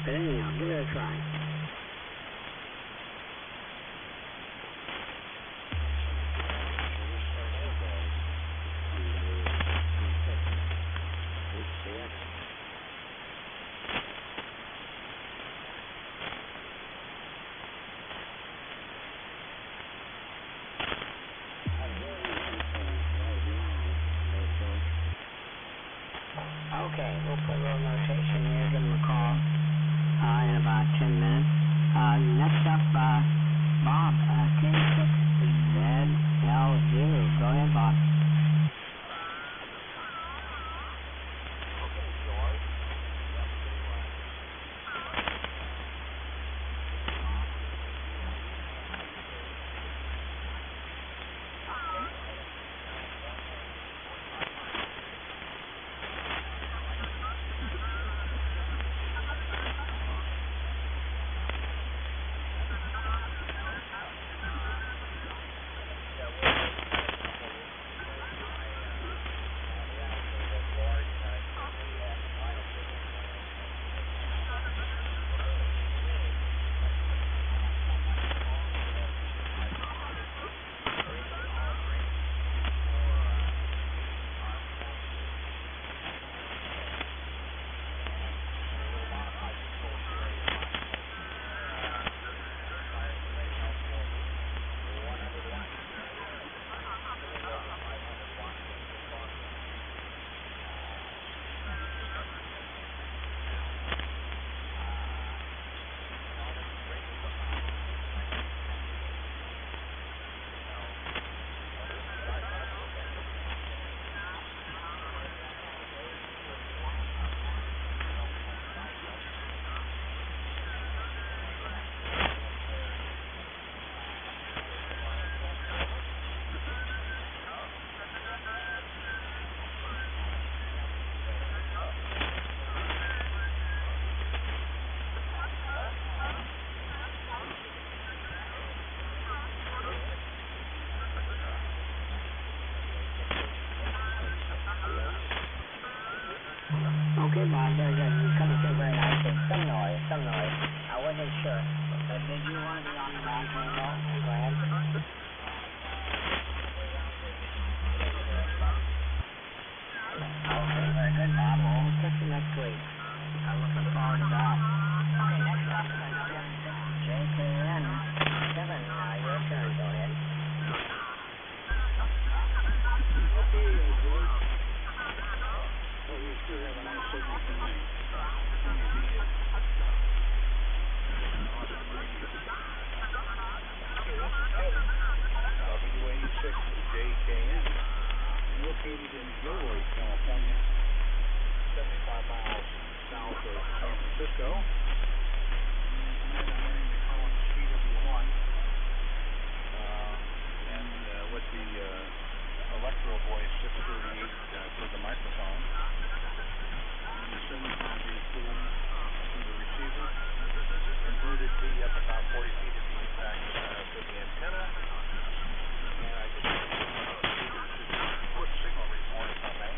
But anyhow, give it a try. Okay, we'll put a little notation here, give them a call in about 10 minutes. Next up, Bob, K6ZL0. Go ahead, Bob. Okay, Bob, very good. You're coming through very nicely. Some noise. I wasn't sure. But did you want to be on the ground plane though? Go ahead. Okay, very good, Bob. We'll catch you next week. I'm looking forward to that. Okay, next up, JKN7. Your turn. Go ahead. Okay, George. Well, you sure have a nice signal tonight. WA6 JKN, located in Gilroy, California, 75 miles south of San Francisco. Entering the Collins CW1, and with the Electro Voice 638 for the microphone. And the 75 through the receiver. Converted T up about 40 feet to be exact to the antenna. And I just quick signal report if I may.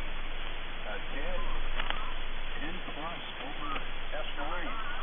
10 plus over S9.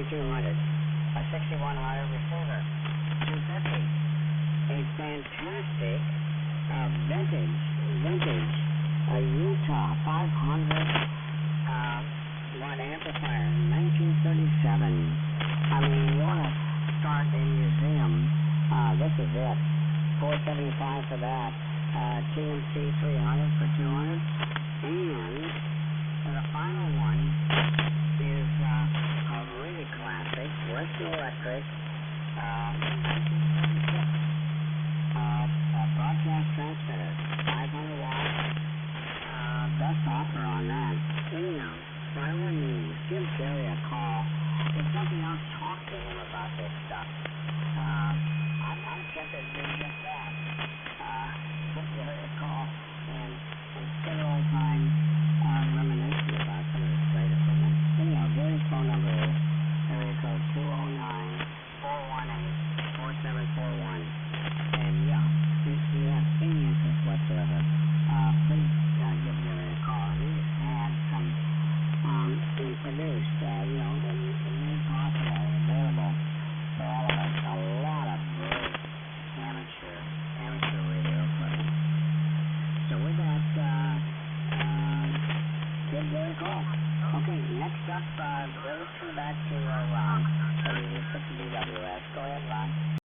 2200. A 6100 receiver. 250. A fantastic vintage Utah 500 watt amplifier, 1937. I mean, you want to start a museum, this is it. $475 for that. TMC 300 for 200. And the final one is a really classic Western Electric